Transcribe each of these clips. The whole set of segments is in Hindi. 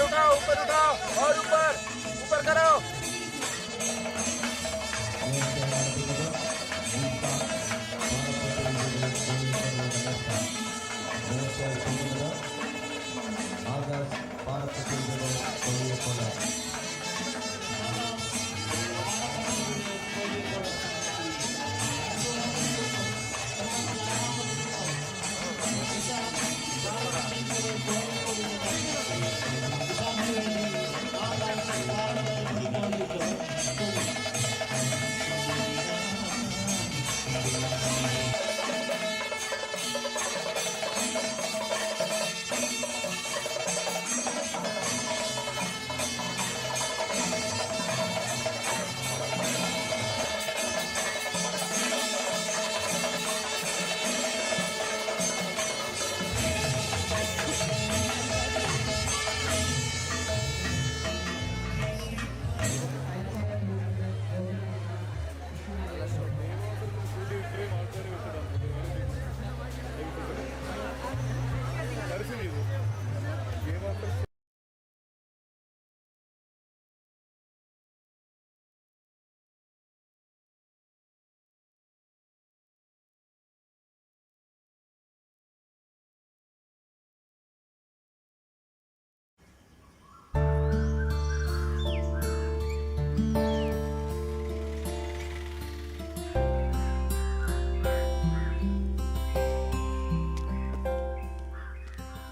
ऊपर उठाओ और ऊपर ऊपर करो।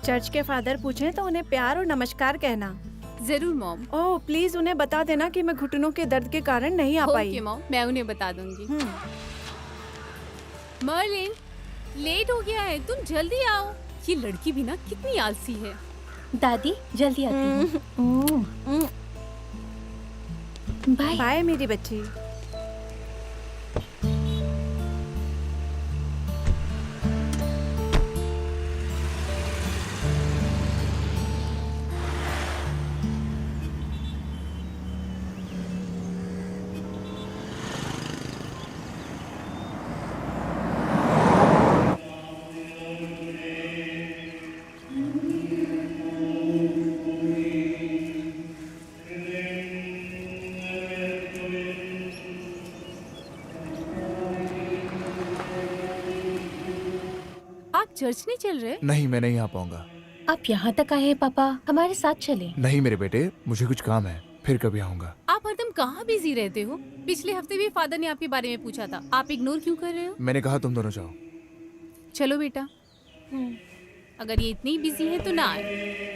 चर्च के फादर पूछें तो उन्हें प्यार और नमस्कार कहना। जरूर मॉम। ओह प्लीज उन्हें बता देना कि मैं घुटनों के दर्द के कारण नहीं आ पाई। ओके मॉम, मैं उन्हें बता दूंगी। मर्लिन, लेट हो गया है, तुम जल्दी आओ। ये लड़की भी ना कितनी आलसी है। दादी जल्दी आती हूँ। बाय। बाय मेरी बच्ची। आप चर्च नहीं चल रहे? नहीं, मैं नहीं आ पाऊंगा। आप यहाँ तक आए हैं पापा, हमारे साथ चले। नहीं मेरे बेटे, मुझे कुछ काम है, फिर कभी आऊंगा। आप हरदम कहाँ बिजी रहते हो? पिछले हफ्ते भी फादर ने आपके बारे में पूछा था, आप इग्नोर क्यों कर रहे हो? मैंने कहा तुम दोनों जाओ। चलो बेटा। अगर ये इतनी बिजी है तो ना आए।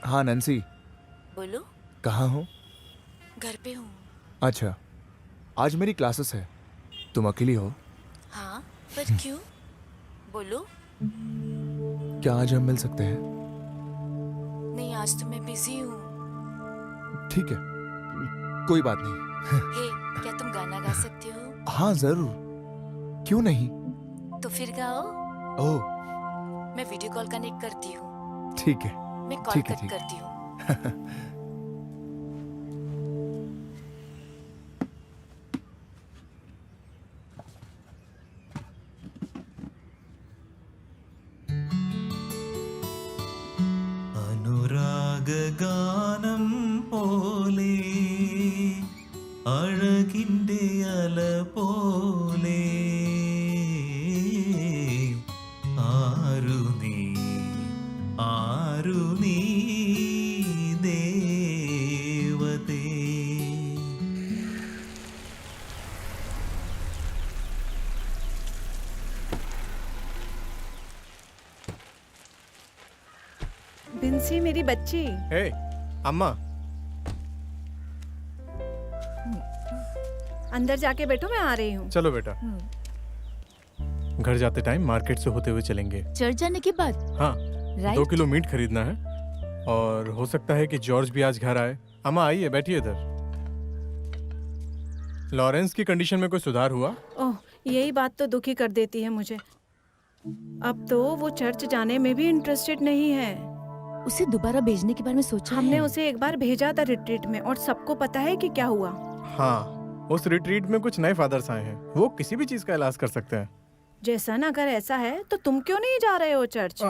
हाँ नैन्सी, बोलो। कहाँ हो? घर पे हूँ। अच्छा, आज मेरी क्लासेस है, तुम अकेली हो? हाँ, पर क्यों? बोलो। क्या आज हम मिल सकते हैं? नहीं, आज तो मैं बिजी हूँ। ठीक है, कोई बात नहीं। हे, क्या तुम गाना गा सकते हो? हाँ जरूर, क्यों नहीं? तो फिर गाओ। ओह मैं वीडियो कॉल कनेक्ट करती हूँ। ठीक है। मैं कॉल ठीक है, कट ठीक है। करती हूँ। അനുരാഗഗാനം പോലെ അഴകിൻ്റെ അല പോലെ ആരു നീ ദേവതേ. बिंसी मेरी बच्ची। हे अम्मा, अंदर जाके बैठो, मैं आ रही हूँ। चलो बेटा। घर जाते टाइम मार्केट से होते हुए चलेंगे। चर्च जाने के बाद? हाँ, राइट। 2 किलो मीट खरीदना है और हो सकता है कि जॉर्ज भी आज घर आए। अम्मा आइए, बैठिए इधर। लॉरेंस की कंडीशन में कोई सुधार हुआ? ओह, यही बात तो दुखी कर देती है मुझे। अब तो वो चर्च जाने में भी इंटरेस्टेड नहीं है। उसे दोबारा भेजने के बारे में सोचा हमने है? उसे एक बार भेजा था रिट्रीट में और सबको पता है कि क्या हुआ। हाँ, उस रिट्रीट में कुछ नए फादर्स आए हैं, वो किसी भी चीज का इलाज कर सकते हैं। जैसन, अगर ऐसा है तो तुम क्यों नहीं जा रहे हो चर्च?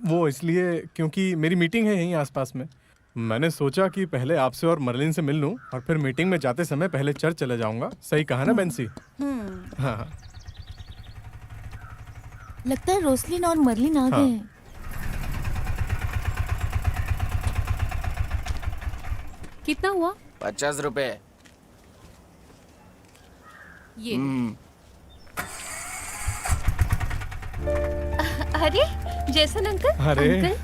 वो इसलिए क्योंकि मेरी मीटिंग है यहीं आसपास में। मैंने सोचा कि पहले आपसे और मर्लिन से मिल लूं और फिर मीटिंग में जाते समय पहले चर्च चले जाऊंगा। सही कहा ना बेंसी? हाँ। लगता है रोसलिन और मर्लिन आ गए हैं। कितना हुआ? 50 रुपए। ये अरे जैसन अंकल। अरे अंकल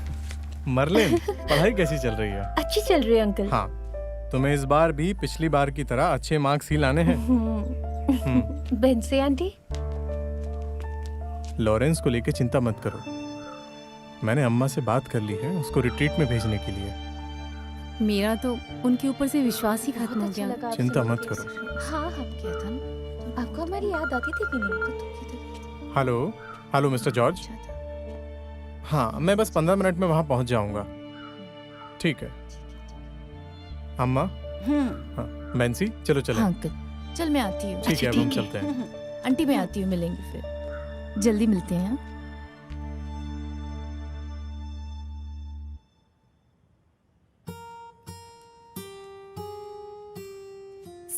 मर्लिन, पढ़ाई कैसी चल रही है? अच्छी चल रही है अंकल। हाँ, तुम्हें इस बार भी पिछली बार की तरह अच्छे मार्क्स ही लाने हैं। बेंसी आंटी, लॉरेंस को लेके चिंता मत करो। मैंने अम्मा से बात कर ली है उसको रिट्रीट में भेजने के लिए। मेरा तो उनके ऊपर से विश्वास ही खत्म हो अच्छा गया। लगा आपसे चिंता मिलके। मत करो। हाँ हाँ, क्या था ना? आपको हमारी याद आती थी कि नहीं? Hello hello mister George. हाँ, मैं बस 15 मिनट में वहाँ पहुँच जाऊँगा। ठीक है अम्मा। हाँ, बेंसी चलो चलो। हाँ अंकल, चल मैं आती हूँ। ठीक है, अब हम चलते हैं। आंटी मैं आती हूँ, मिलेंगे फिर। जल्दी मिलते हैं।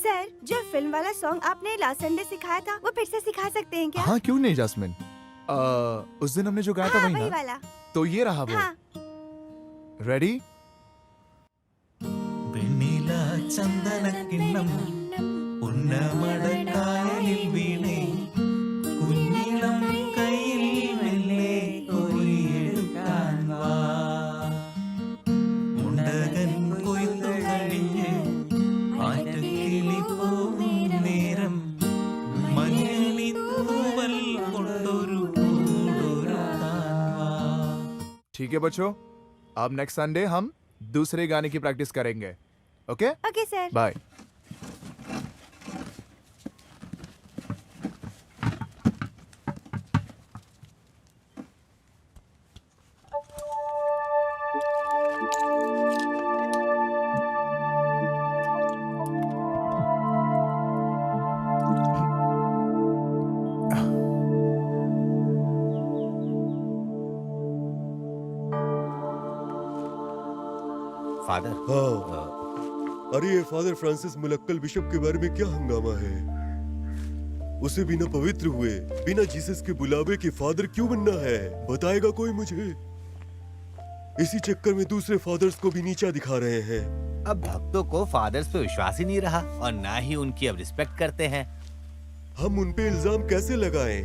सर, जो फिल्म वाला सॉन्ग आपने लास्ट संडे सिखाया था, वो फिर से सिखा सकते हैं क्या? हाँ क्यों नहीं जास्मिन, उस दिन हमने जो गाया था हाँ, वही वही ना? वाला। तो ये रहा वो। हाँ। रेडी? വെണ്ണില ചന്ദനക്കിണ്ണം ഉന്നമടക്കായലിൽ വീണേ കുഞ്ഞിളം കയ്യിൽ മെല്ലെ കോരിയെടുക്കാൻ വാ മുണ്ടകൻ കൊയ്ത്തു കഴിഞ്ഞ് ആറ്റക്കിളി പോകും നേരം മഞ്ഞളി തൂവൽ കൊണ്ടൊരു കൂടൊരുക്കാൻ വാ. ठीक है बच्चों, अब नेक्स्ट संडे हम दूसरे गाने की प्रैक्टिस करेंगे। Okay okay sir. Bye. Father. हाँ, अरे ये फादर फ्रांसिस मुलक्कल बिशप के बारे में क्या हंगामा है? उसे बिना पवित्र हुए, बिना जीसस के बुलावे के फादर क्यों बनना है? बताएगा कोई मुझे? इसी चक्कर में दूसरे फादर्स को भी नीचा दिखा रहे हैं। अब भक्तों को फादर्स पे विश्वास ही नहीं रहा और ना ही उनकी अब रिस्पेक्ट करते हैं। हम उन पे इल्जाम कैसे लगाएं?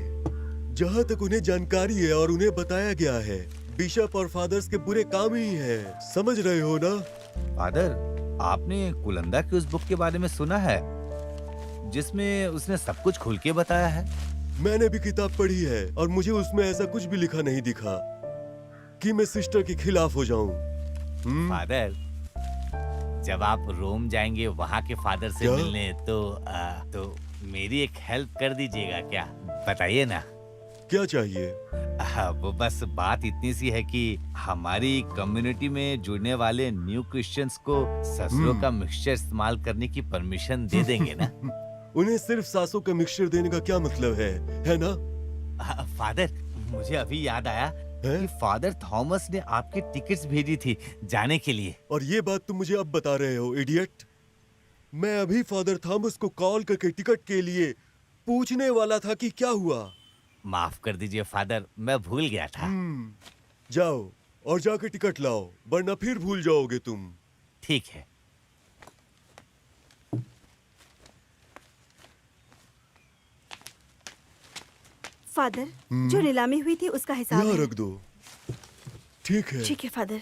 जहाँ तक उन्हें जानकारी है और उन्हें बताया गया है, बिशप और फादर्स के बुरे काम ही हैं, समझ रहे हो ना? फादर, आपने कुलंदा की उस बुक के बारे में सुना है जिसमें उसने सब कुछ खुल के बताया है? मैंने भी किताब पढ़ी है और मुझे उसमें ऐसा कुछ भी लिखा नहीं दिखा कि मैं सिस्टर के खिलाफ हो जाऊं। फादर, जब आप रोम जाएंगे वहाँ के फादर से क्या? मिलने तो मेरी एक हेल्प कर दीजिएगा क्या? बताइए ना। क्या चाहिए? वो बस बात इतनी सी है कि हमारी कम्युनिटी में जुड़ने वाले न्यू क्रिश्चियंस को सरसों का मिक्सचर इस्तेमाल करने की परमिशन दे देंगे ना? उन्हें सिर्फ सासों का मिक्सचर देने का क्या मतलब है ना? फादर, मुझे अभी याद आया है? कि फादर थॉमस ने आपकी टिकट्स भेजी थी जाने के लिए। और ये बात तुम मुझे अब बता रहे हो, इडियट? मैं अभी फादर थॉमस को कॉल करके टिकट के लिए पूछने वाला था कि क्या हुआ। माफ कर दीजिए फादर, मैं भूल गया था। जाओ और जाके टिकट लाओ, वरना फिर भूल जाओगे तुम। ठीक है। फादर, जो नीलामी हुई थी उसका हिसाब यहाँ है। रख दो। ठीक है। ठीक है फादर।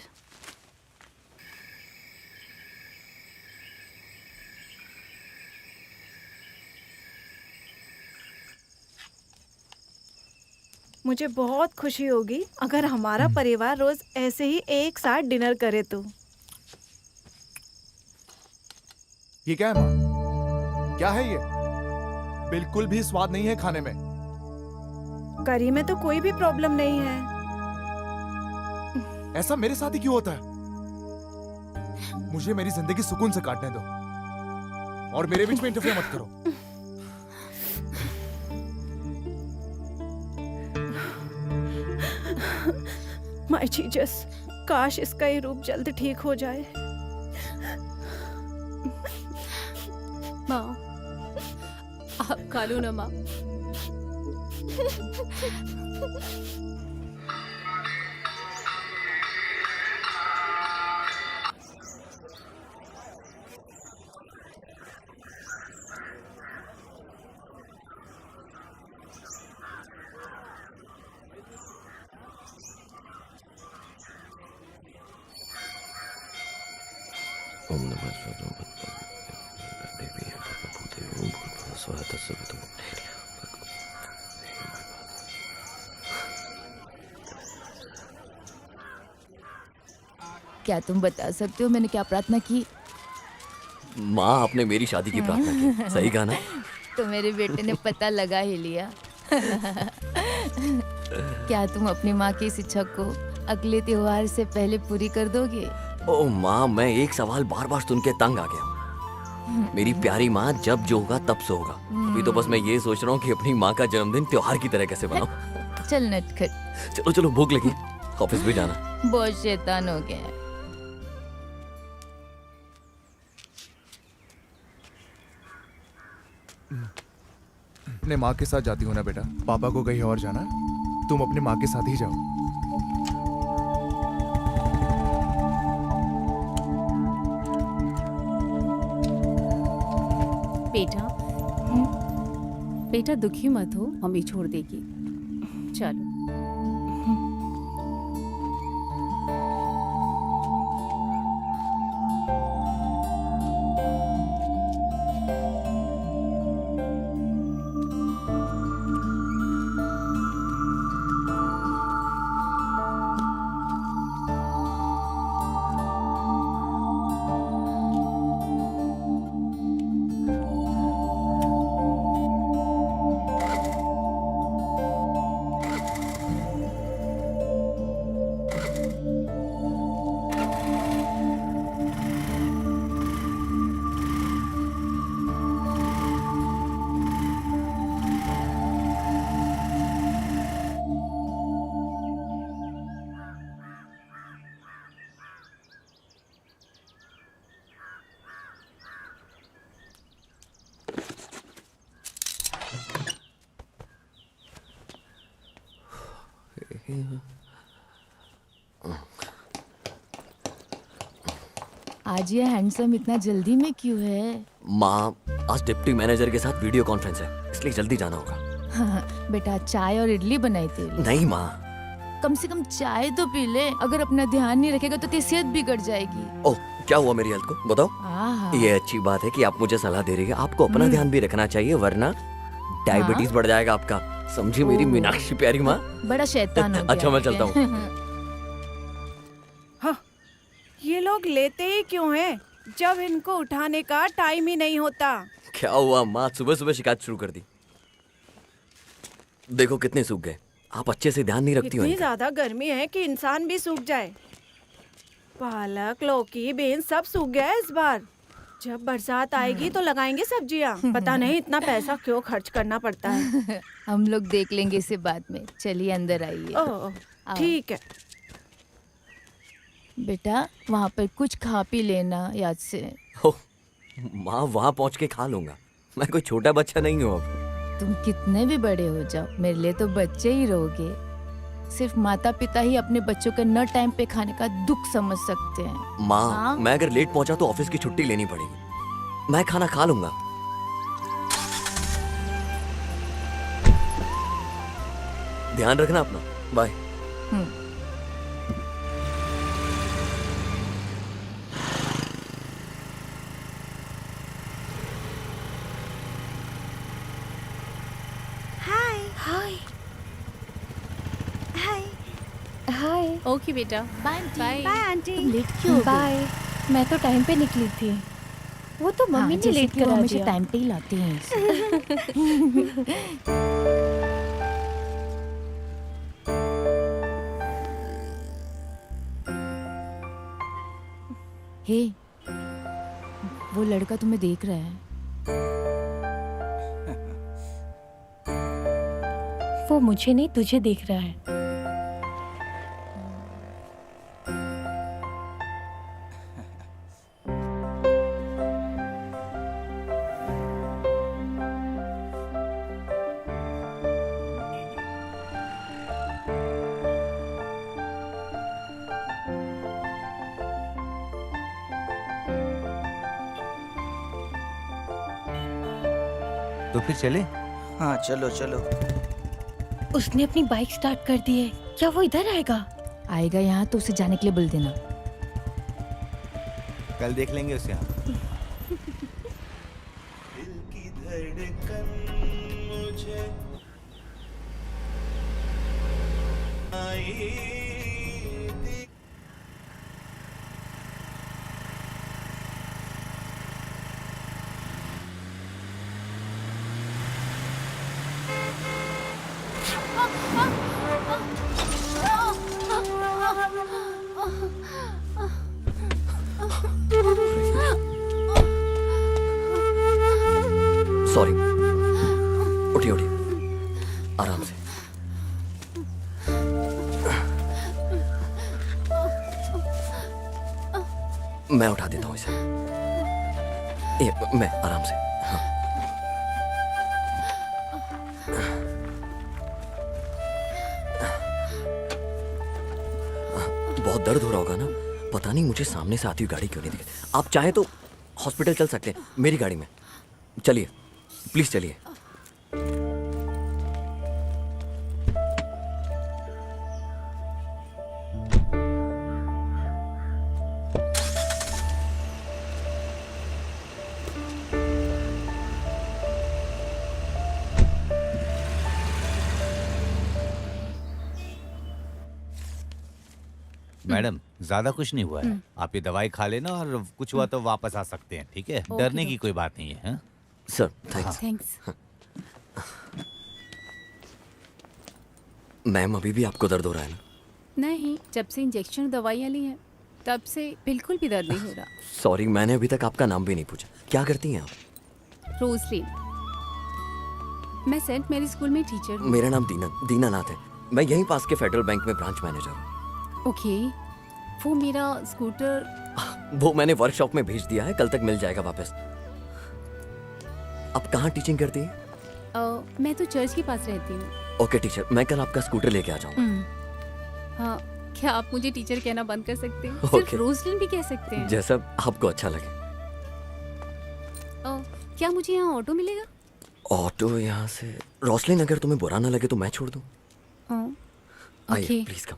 मुझे बहुत खुशी होगी अगर हमारा परिवार रोज ऐसे ही एक साथ डिनर करे तो। ये क्या है माँ? क्या है ये? बिल्कुल भी स्वाद नहीं है खाने में। करी में तो कोई भी प्रॉब्लम नहीं है। ऐसा मेरे साथ ही क्यों होता है? मुझे मेरी जिंदगी सुकून से काटने दो और मेरे बीच में इंटरफेयर मत करो। माय जीसस, काश इसका ये रूप जल्द ठीक हो जाए। माँ, आप खा लो ना माँ। ओम नमः शिवाय। देवी भूदेवी स्वाहा तत्सवितुर्वरेण्यं। क्या तुम बता सकते हो मैंने क्या प्रार्थना की? माँ, आपने मेरी शादी की प्रार्थना की, सही कहा ना? तो मेरे बेटे ने पता लगा ही लिया। क्या तुम अपनी माँ की इस इच्छा को अगले त्योहार से पहले पूरी कर दोगे? ओ माँ, मैं एक सवाल बार बार सुन के तंग आ गया हूँ। मेरी प्यारी माँ, जब जो होगा तब सो होगा। अभी तो बस मैं ये सोच रहा हूँ कि अपनी माँ का जन्मदिन त्योहार की तरह कैसे बनाऊं। चल नटखट। चलो चलो, भूख लगी, ऑफिस भी जाना। बहुत शैतान हो गया है। अपने माँ के साथ जाती हो ना बेटा? पापा को कहीं और जाना है? तुम अपने माँ के साथ ही जाओ। बेटा, बेटा दुखी मत हो, मम्मी छोड़ देगी। चलो। आज ये हैंडसम इतना जल्दी में क्यों है? माँ, आज डिप्टी मैनेजर के साथ वीडियो कॉन्फ्रेंस है, इसलिए जल्दी जाना होगा। हाँ, बेटा चाय और इडली बनाई थी। नहीं माँ, कम से कम चाय तो पी ले। अगर अपना ध्यान नहीं रखेगा तो तेरी सेहत बिगड़ जाएगी। ओह, क्या हुआ मेरी हेल्थ को बताओ। आहा। ये अच्छी बात है कि आप मुझे सलाह दे रही है। आपको अपना ध्यान भी रखना चाहिए, वरना डायबिटीज बढ़ जाएगा आपका। समझी मेरी ओह। मीनाक्षी प्यारी माँ। बड़ा शैतान हो गया। अच्छा, मैं चलता हूँ। हाँ, ये लोग लेते ही क्यों हैं जब इनको उठाने का टाइम ही नहीं होता। क्या हुआ माँ, सुबह सुबह शिकायत शुरू कर दी। देखो कितने सूख गए। आप अच्छे से ध्यान नहीं रखती हो इतनी इनका। ज्यादा गर्मी है कि इंसान भी सूख जाए। पालक, लौकी, बीन्स सब सूख गया है इस बार। जब बरसात आएगी तो लगाएंगे सब्जियां। पता नहीं इतना पैसा क्यों खर्च करना पड़ता है। हम लोग देख लेंगे इसे बाद में। चलिए अंदर आइए। ओह, ठीक है। बेटा वहाँ पर कुछ खा पी लेना याद से। ओह, माँ वहाँ पहुँच के खा लूंगा। मैं कोई छोटा बच्चा नहीं हूँ अब। तुम कितने भी बड़े हो जाओ, मेरे लिए तो बच्चे ही रहोगे। सिर्फ माता पिता ही अपने बच्चों के न टाइम पे खाने का दुख समझ सकते हैं। माँ, हाँ? मैं अगर लेट पहुँचा तो ऑफिस की छुट्टी लेनी पड़ेगी। मैं खाना खा लूंगा। ध्यान रखना अपना। Bye. Hi hi hi hi. Okay बेटा, बाय बाय। Bye aunty. तुम लेट क्यों हो गई? बाय। मैं तो टाइम पे निकली थी। वो तो हाँ, मम्मी ने जैसे लेट कि वो करा हमेशा दिया। टाइम पे ही लाती हैं इसे। हे, वो लड़का तुम्हें देख रहा है। वो मुझे नहीं तुझे देख रहा है। तो फिर चले। हाँ चलो चलो। उसने अपनी बाइक स्टार्ट कर दी है। क्या वो इधर आएगा? आएगा यहाँ तो उसे जाने के लिए बोल देना। कल देख लेंगे उसे हम। सॉरी। उठिए उठिए, आराम से। मैं उठा देता हूँ इसे। ये मैं आराम से। हाँ। बहुत दर्द हो रहा होगा ना। पता नहीं मुझे सामने से आती हुई गाड़ी क्यों नहीं दिखी। आप चाहे तो हॉस्पिटल चल सकते हैं मेरी गाड़ी में। चलिए प्लीज चलिए। मैडम ज्यादा कुछ नहीं हुआ है। आप ये दवाई खा लेना और कुछ हुआ तो वापस आ सकते हैं, ठीक है? डरने की कोई बात नहीं है। हाँ? Sir thanks. थैंक्स। मैम अभी भी आपको दर्द हो रहा है ना? नहीं, जब से इंजेक्शन दवाइयाँ ली हैं तब से बिल्कुल भी दर्द नहीं हो रहा। सॉरी, मैंने अभी तक आपका नाम भी नहीं पूछा। क्या करती हैं आप? रोजलिन, मैं सेंट मेरी स्कूल में टीचर हूँ। मेरा नाम दीनानाथ है। मैं यहीं पास के फेडरल बैंक में ब्रांच मैनेजर हूँ। ओके, वो मेरा स्कूटर वो मैंने वर्कशॉप में भेज दिया है, कल तक मिल जाएगा वापस। आप कहाँ टीचिंग करती हैं? मैं तो चर्च के पास रहती हूँ। ओके टीचर, मैं कल आपका स्कूटर लेके आ जाऊंगा। हाँ, क्या आप मुझे टीचर कहना बंद कर सकते हैं? ओके। सिर्फ रोजलिन भी कह सकते हैं। जैसा आपको अच्छा लगे। क्या मुझे यहाँ ऑटो मिलेगा? ऑटो यहाँ से? रोसलिन, अगर तुम्हें बुरा ना लगे तो मैं छोड़ दूँ। आइए Okay. Please come.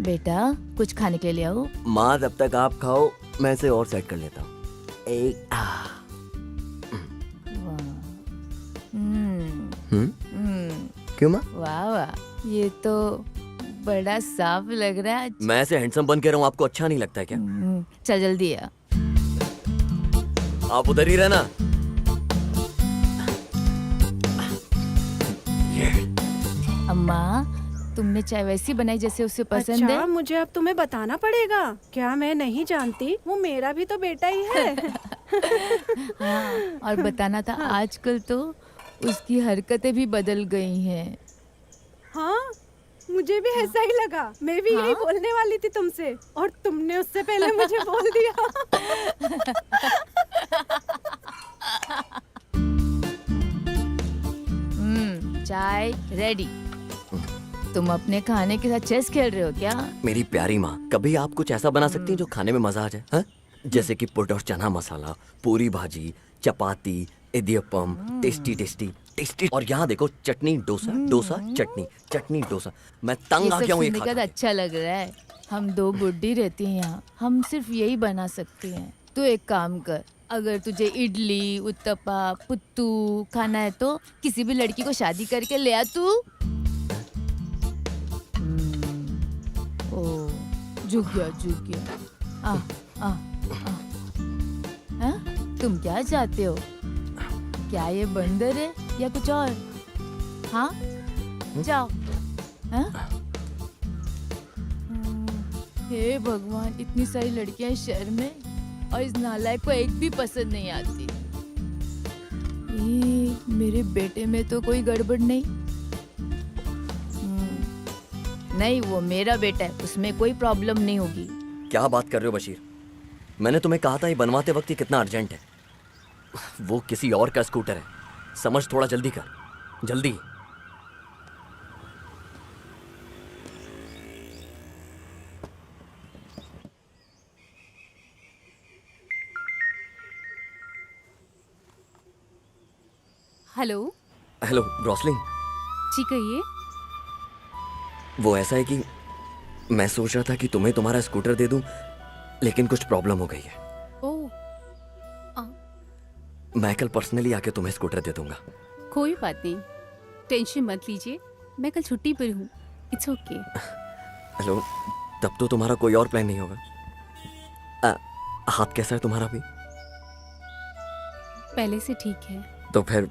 बेटा कुछ खाने के लिए आओ। माँ जब तक आप खाओ मैं इसे और सेट कर लेता हूँ। एक क्यों माँ? वाह वाह, ये तो बड़ा साफ लग रहा है। मैं ऐसे हैंडसम बन के रहा हूँ, आपको अच्छा नहीं लगता है क्या? चल जल्दी आ। आप उधर ही रहना। अम्मा तुमने चाय वैसी बनाई जैसे उसे पसंद अच्छा, है। मुझे अब तुम्हें बताना पड़ेगा। क्या मैं नहीं जानती? वो मेरा भी तो बेटा ही है। हाँ, और बताना था आजकल तो उसकी हरकतें भी बदल गई हैं। हाँ, मुझे भी ऐसा ही लगा। मैं भी यही बोलने वाली थी तुमसे, और तुमने उससे पहले मुझे बोल दिया। चाय रेडी। तुम अपने खाने के साथ चेस खेल रहे हो क्या? मेरी प्यारी माँ, कभी आप कुछ ऐसा बना सकती हैं जो खाने में मजा आ जाए? हाँ? जैसे कि पुट और चना मसाला, पूरी भाजी, चपाती, इडियप्पम, टेस्टी टेस्टी टेस्टी। और यहाँ देखो चटनी डोसा, डोसा चटनी, चटनी डोसा। मैं तंग आ गया हूँ ये खा का खा के। अच्छा लग रहा है। हम दो बुड्ढी रहती हैं यहाँ, हम सिर्फ यही बना सकते हैं। तू एक काम कर, अगर तुझे इडली, उत्तपा, पुत्तू खाना है तो किसी भी लड़की को शादी करके ले आ तू। ओ, झुक गया। आ, आ, आ। हाँ? तुम क्या चाहते हो? क्या ये बंदर है या कुछ और? हाँ, जाओ। हाँ? हे भगवान, इतनी सारी लड़कियां इस शहर में और इस नालायक को एक भी पसंद नहीं आती। मेरे बेटे में तो कोई गड़बड़ नहीं। नहीं, वो मेरा बेटा है, उसमें कोई प्रॉब्लम नहीं होगी। क्या बात कर रहे हो बशीर? मैंने तुम्हें कहा था ये बनवाते वक्त ये कितना अर्जेंट है। वो किसी और का स्कूटर है, समझ थोड़ा जल्दी कर, जल्दी। हेलो हेलो ब्रॉसलिन, जी कहिए। वो ऐसा है कि मैं सोच रहा था कि तुम्हें तुम्हारा स्कूटर दे दूं, लेकिन कुछ प्रॉब्लम हो गई है। ओह, मैं कल पर्सनली आके तुम्हें स्कूटर दे दूंगा। कोई बात नहीं, टेंशन मत लीजिए, मैं कल छुट्टी पर हूँ। It's okay. हेलो, तब तो तुम्हारा कोई और प्लान नहीं होगा। हाथ कैसा है तुम्हारा भी? पहले से ठीक है। तो फिर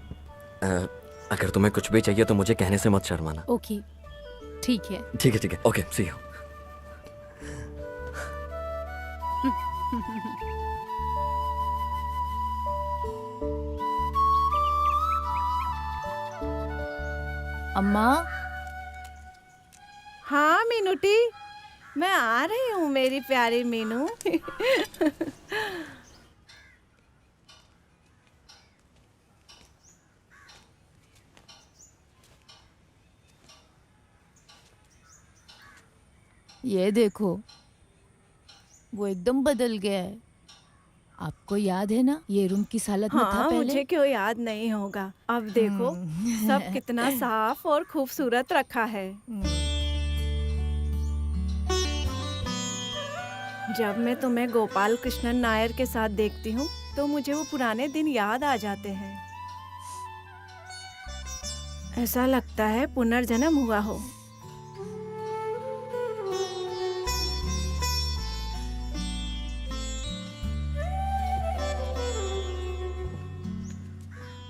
अगर तुम्हें कुछ भी चाहिए तो मुझे कहने से मत शर्माना। ओके, ठीक है। ठीक है ठीक है, ओके, सी यू। अम्मा। हाँ मीनूटी, मैं आ रही हूँ मेरी प्यारी मीनू। ये देखो, वो एकदम बदल गया है। आपको याद है ना ये रूम किस हालत में था हाँ, पहले? मुझे क्यों याद नहीं होगा। अब देखो सब कितना साफ और खूबसूरत रखा है। जब मैं तुम्हें गोपाल कृष्णन नायर के साथ देखती हूँ तो मुझे वो पुराने दिन याद आ जाते हैं। ऐसा लगता है पुनर्जन्म हुआ हो।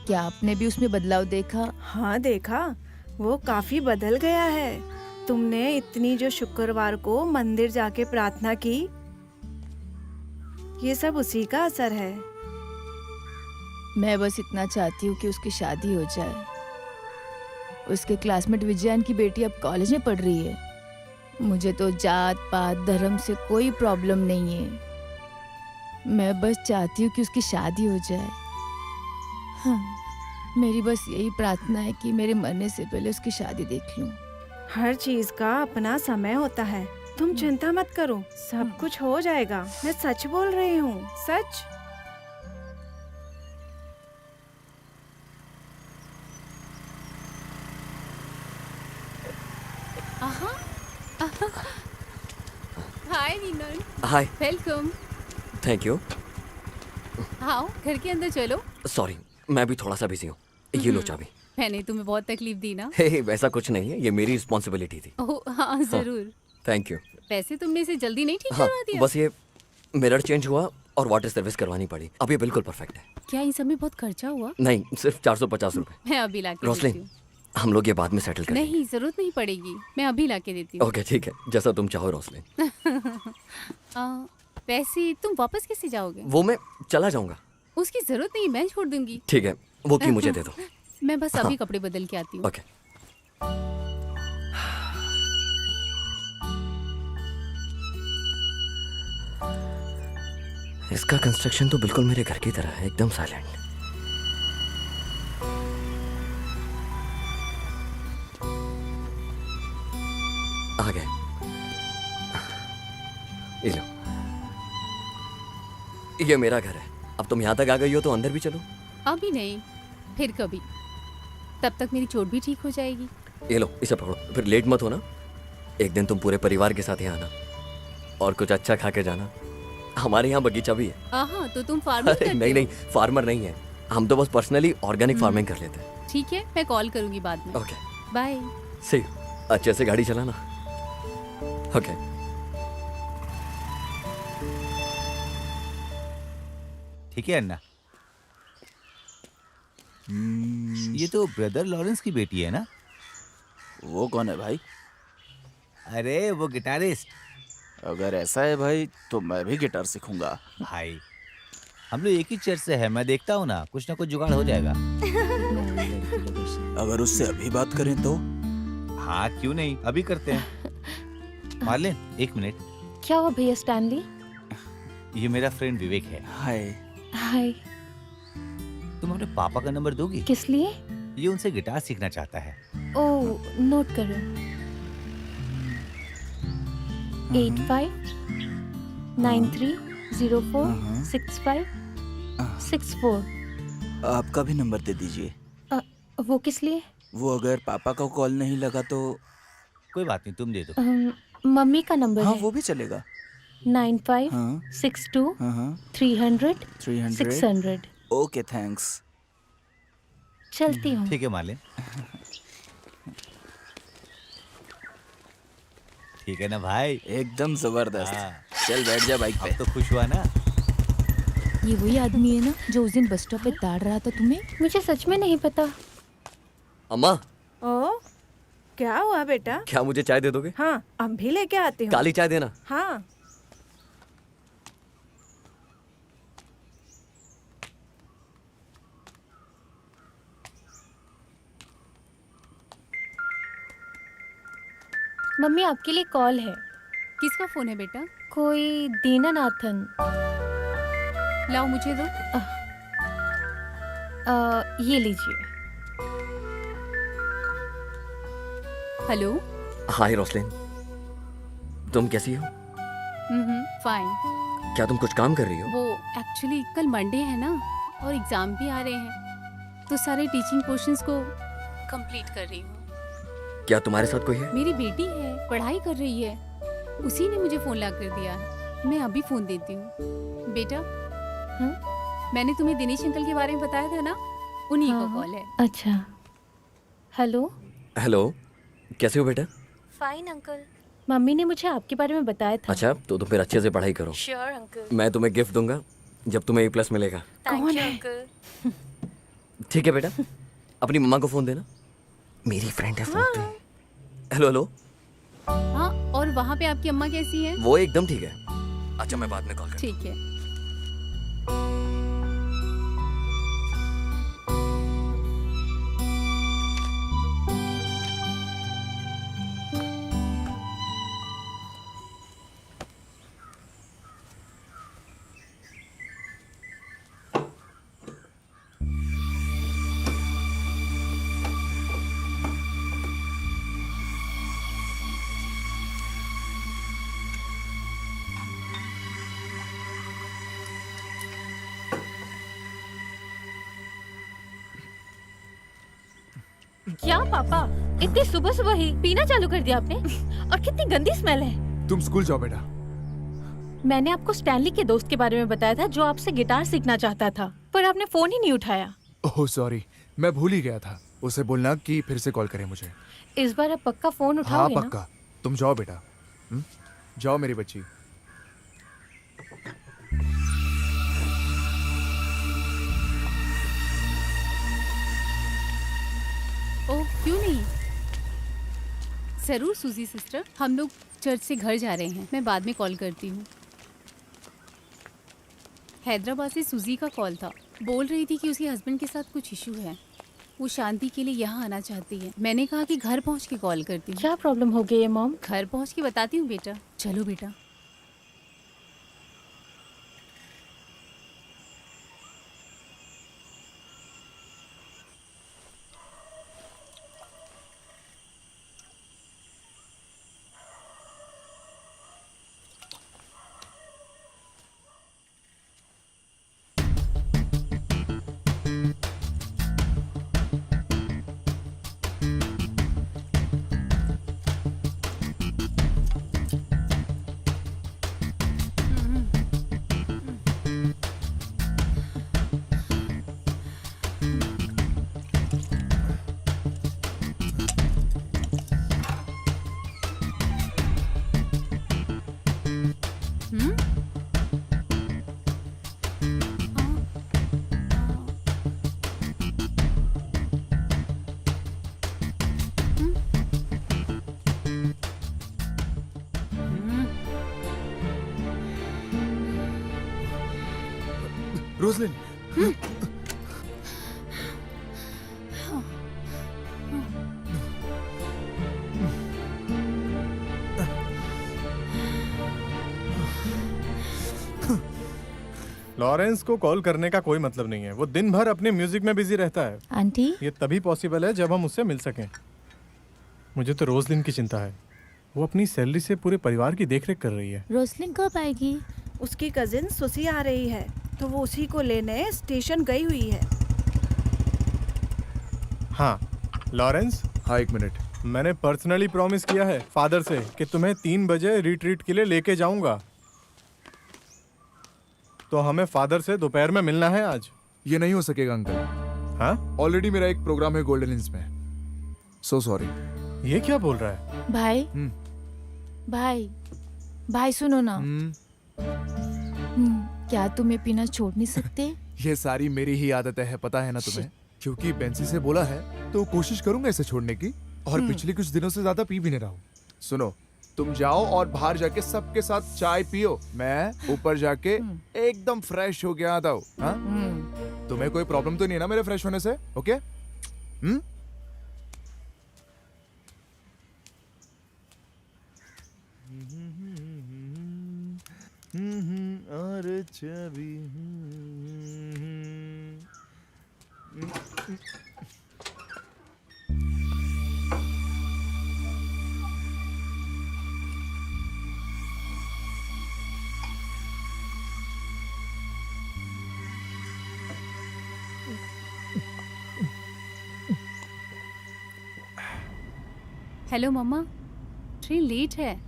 क्या आपने भी उसमें बदलाव देखा? हाँ देखा, वो काफी बदल गया है। तुमने इतनी जो शुक्रवार को मंदिर जाके प्रार्थना की, ये सब उसी का असर है। मैं बस इतना चाहती हूँ कि उसकी शादी हो जाए। उसके क्लासमेट विजयान की बेटी अब कॉलेज में पढ़ रही है। मुझे तो जात पात धर्म से कोई प्रॉब्लम नहीं है। मैं बस चाहती हूँ कि उसकी शादी हो जाए। हाँ, मेरी बस यही प्रार्थना है कि मेरे मरने से पहले उसकी शादी देख लूँ। हर चीज का अपना समय होता है, तुम चिंता मत करो, सब कुछ हो जाएगा। मैं सच बोल रही हूँ, सच। हाय नीनन, हाय, वेलकम। Thank you. आओ घर के अंदर चलो। सॉरी, मैं भी थोड़ा सा बिजी हूँ। ये लो चाबी। मैंने तुम्हें बहुत तकलीफ दी ना? हे, वैसा कुछ नहीं है, ये मेरी रिस्पॉन्सिबिलिटी थी। ओह हाँ जरूर। Thank you. वैसे तुमने इसे जल्दी नहीं ठीक हाँ, करवा दिया? बस ये मिरर चेंज हुआ और वाटर सर्विस करवानी पड़ी। अब ये बिल्कुल परफेक्ट है। क्या इन सब में बहुत खर्चा हुआ? नहीं, सिर्फ 450 रुपए। मैं अभी ला के देती रोसलिन, हूँ। हम लोग ये बाद में सेटल करेंगे। नहीं, जरूरत नहीं पड़ेगी, मैं अभी ला के देती हूँ। ओके, ठीक है, जैसा तुम चाहो रोसलिन। वैसे तुम वापस कैसे जाओगे? वो मैं चला जाऊंगा। उसकी जरूरत नहीं, मैं छोड़ दूंगी। ठीक है, वो की मुझे दे दो। मैं बस अभी हाँ। कपड़े बदल के आती हूँ। ओके। इसका कंस्ट्रक्शन तो बिल्कुल मेरे घर की तरह है, एकदम साइलेंट। आ गए। ये लो, ये मेरा घर है। अब तुम यहाँ तक आ गई हो तो अंदर भी चलो। अभी नहीं, फिर कभी। तब तक मेरी चोट भी ठीक हो जाएगी। ये लो, इसे पकड़ो, फिर लेट मत होना। एक दिन तुम पूरे परिवार के साथ यहाँ आना और कुछ अच्छा खा के जाना। हमारे यहाँ बगीचा भी है। हाँ, तो तुम फार्मिंग अरे करते नहीं हो? नहीं, फार्मर नहीं है हम, तो बस पर्सनली ऑर्गेनिक फार्मिंग कर लेते हैं। ठीक है, मैं कॉल करूंगी बाद में। Okay, bye. सही, अच्छे से गाड़ी चलाना। ओके। ठीक है अन्ना। ये तो ब्रदर लॉरेंस की बेटी है ना? वो कौन है भाई? अरे वो गिटारिस्ट। अगर ऐसा है भाई तो मैं भी गिटार सीखूंगा। भाई हम लोग एक ही चर्च से है, मैं देखता हूँ ना कुछ जुगाड़ हो जाएगा। अगर उससे अभी बात करें तो? हाँ क्यों नहीं, अभी करते हैं। मार्लिन एक मिनट। क्या हुआ भैया स्टैनली? ये मेरा फ्रेंड विवेक है। हाय। हाय। तुम अपने पापा का नंबर दोगी? किस लिए? ये उनसे गिटार सीखना चाहता है। ओह, नोट करो। 8593046564। आपका भी नंबर दे दीजिए। वो किस लिए? वो अगर पापा का कॉल नहीं लगा तो? कोई बात नहीं, तुम दे दो। मम्मी का नंबर हाँ है। वो भी चलेगा। 9562300300 ओके थैंक्स। चलती हूँ। ठीक है मार्लिन। ठीक है ना भाई? एकदम जबरदस्त। हाँ। चल बैठ जा बाइक पे। अब तो खुश हुआ ना? ये वही आदमी है ना जो उस दिन बस स्टॉप पे ताड़ रहा था तुम्हें? मुझे सच में नहीं पता। अम्मा, ओ, क्या हुआ बेटा? क्या मुझे चाय दे दोगे? हाँ, अब भी लेके आती हूँ। काली चाय देना। हाँ। मम्मी आपके लिए कॉल है। किसका फोन है बेटा? कोई दीनानाथन। लाओ मुझे दो। ये लीजिए। हेलो। हाय रोसलिन, तुम कैसी हो? फाइन। क्या तुम कुछ काम कर रही हो? वो एक्चुअली कल मंडे है ना और एग्जाम भी आ रहे हैं, तो सारे टीचिंग पोर्शंस को कंप्लीट कर रही हूँ। क्या तुम्हारे साथ कोई है? मेरी बेटी है, पढ़ाई कर रही है, उसी ने मुझे फोन ला कर दिया है। मैं अभी फोन देती हूँ। बेटा, मैंने तुम्हें दिनेश अंकल के बारे में बताया था ना, उन्हीं का कॉल है। अच्छा। हेलो। हेलो, कैसे हो बेटा? Fine uncle. मम्मी ने मुझे आपके बारे में बताया था। अच्छा, तो तुम फिर अच्छे से पढ़ाई करो। Sure uncle. मैं तुम्हें गिफ्ट दूंगा जब तुम्हें A+ मिलेगा। कौन है अंकल? ठीक है बेटा, अपनी मम्मा को फोन देना, मेरी फ्रेंड है फोन पे। Hello hello. हाँ, और वहाँ पे आपकी अम्मा कैसी है? वो एकदम ठीक है। अच्छा, मैं बाद में कॉल करता हूँ। ठीक है। क्या पापा, इतनी सुबह सुबह ही पीना चालू कर दिया आपने? और कितनी गंदी स्मेल है। तुम स्कूल जाओ बेटा। मैंने आपको स्टैनली के दोस्त के बारे में बताया था जो आपसे गिटार सीखना चाहता था, पर आपने फोन ही नहीं उठाया। ओह सॉरी, मैं भूल ही गया था। उसे बोलना कि फिर से कॉल करे मुझे। इस बार आप पक्का फोन हाँ उठाओगे ना? पक्का। तुम जाओ बेटा। जाओ मेरी बच्ची। ओह क्यों नहीं, जरूर सूजी सिस्टर, हम लोग चर्च से घर जा रहे हैं, मैं बाद में कॉल करती हूँ। हैदराबाद से सूजी का कॉल था, बोल रही थी कि उसके हस्बैंड के साथ कुछ इशू है, वो शांति के लिए यहाँ आना चाहती है। मैंने कहा कि घर पहुँच के कॉल करती हूँ। क्या प्रॉब्लम हो गई है मॉम? घर पहुँच के बताती हूँ बेटा, चलो बेटा। रोजलिन। लॉरेंस को कॉल करने का कोई मतलब नहीं है, वो दिन भर अपने म्यूजिक में बिजी रहता है। आंटी, ये तभी पॉसिबल है जब हम उससे मिल सकें। मुझे तो रोजलिन की चिंता है, वो अपनी सैलरी से पूरे परिवार की देखरेख कर रही है। रोसलिन कब आएगी? उसकी कजिन सुसी आ रही है, तो वो उसी को लेने स्टेशन गई हुई है। हाँ लॉरेंस। हाँ एक मिनट। मैंने पर्सनली प्रॉमिस किया है फादर से कि तुम्हें 3 बजे रिट्रीट के लिए लेके जाऊंगा, तो हमें फादर से दोपहर में मिलना है आज। ये नहीं हो सकेगा अंकल। हाँ? ऑलरेडी मेरा एक प्रोग्राम है गोल्डन हिल्स में। So sorry. ये क्या बोल रहा है? भाई, भाई, भाई सुनो ना। क्या तुम ये पीना छोड़ नहीं सकते? ये सारी मेरी ही आदत है, पता है ना तुम्हें। क्योंकि बेंसी से बोला है तो कोशिश करूंगा इसे छोड़ने की, और पिछले कुछ दिनों से ज्यादा पी भी नहीं रहा हूँ। सुनो, तुम जाओ और बाहर जाके सबके साथ चाय पियो, मैं ऊपर जाके एकदम फ्रेश हो गया आता हूँ। हाँ? तुम्हें कोई प्रॉब्लम तो नहीं है ना मेरे फ्रेश होने से? ओके? और छवि हेलो मम्मा, ट्रेन लेट है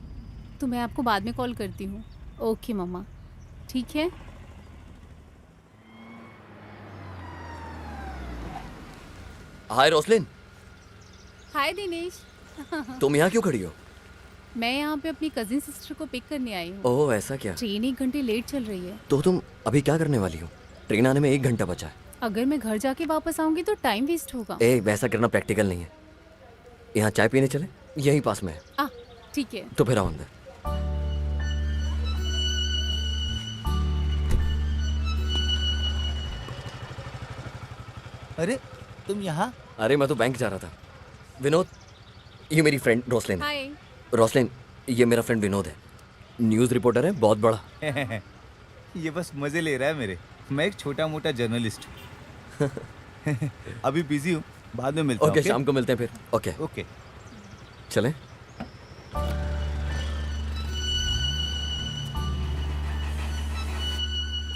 तो मैं आपको बाद में कॉल करती हूँ। ओके मम्मा, ठीक है। हाय रोसलिन। हाय दिनेश। तुम यहाँ क्यों खड़ी हो? मैं यहाँ पे अपनी कजिन सिस्टर को पिक करने आई हूँ। ओह ऐसा क्या? ट्रेन 1 घंटे लेट चल रही है। तो तुम अभी क्या करने वाली हो? ट्रेन आने में 1 घंटा बचा है। अगर मैं घर जाके वापस आऊंगी तो टाइम वेस्ट होगा। वैसा करना प्रैक्टिकल नहीं है। यहाँ चाय पीने चले, यहीं पास में है। ठीक है। तो फिर आओ अंदर। अरे तुम यहाँ? अरे मैं तो बैंक जा रहा था। विनोद, ये मेरी फ्रेंड रोसलिन है। हाय। रोसलिन, ये मेरा फ्रेंड विनोद है, न्यूज़ रिपोर्टर है बहुत बड़ा। ये बस मजे ले रहा है मेरे। मैं एक छोटा मोटा जर्नलिस्ट हूँ। अभी बिजी हूँ, बाद में मिलते हैं। ओके, शाम को मिलते हैं फिर। ओके ओके चलें।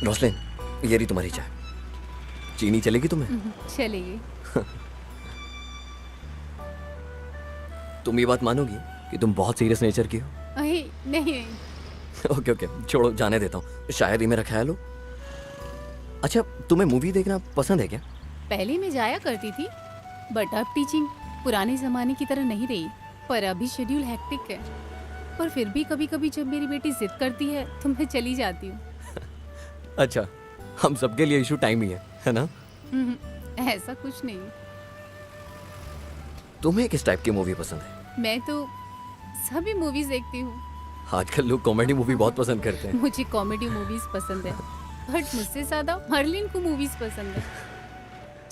रोसलिन, ये रही तुम्हारी चाय। चीनी चलेगी तुम्हें? चलेगी। तुम ये बात मानोगी कि तुम बहुत सीरियस नेचर की हो? अरे नहीं, ओके ओके, छोड़ो, जाने देता हूँ, शायद ही मेरा ख्याल हो। अच्छा, तुम्हें मूवी देखना पसंद है क्या? पहले मैं जाया करती थी, बट अब टीचिंग पुराने जमाने की तरह नहीं रही। पर अभी शेड्यूल हेक्टिक है, पर फिर भी कभी कभी जब मेरी बेटी जिद करती है तो मैं चली जाती हूँ। अच्छा, हम सबके लिए इशू टाइम ही है ना? ऐसा कुछ नहीं। तुम्हें किस टाइप की मूवी पसंद है? मैं तो सभी मूवीज देखती हूँ। आजकल लोग कॉमेडी मूवी बहुत पसंद करते हैं। मुझे कॉमेडी मूवीज पसंद है, बट मुझसे ज्यादा मर्लिन को मूवीज पसंद है।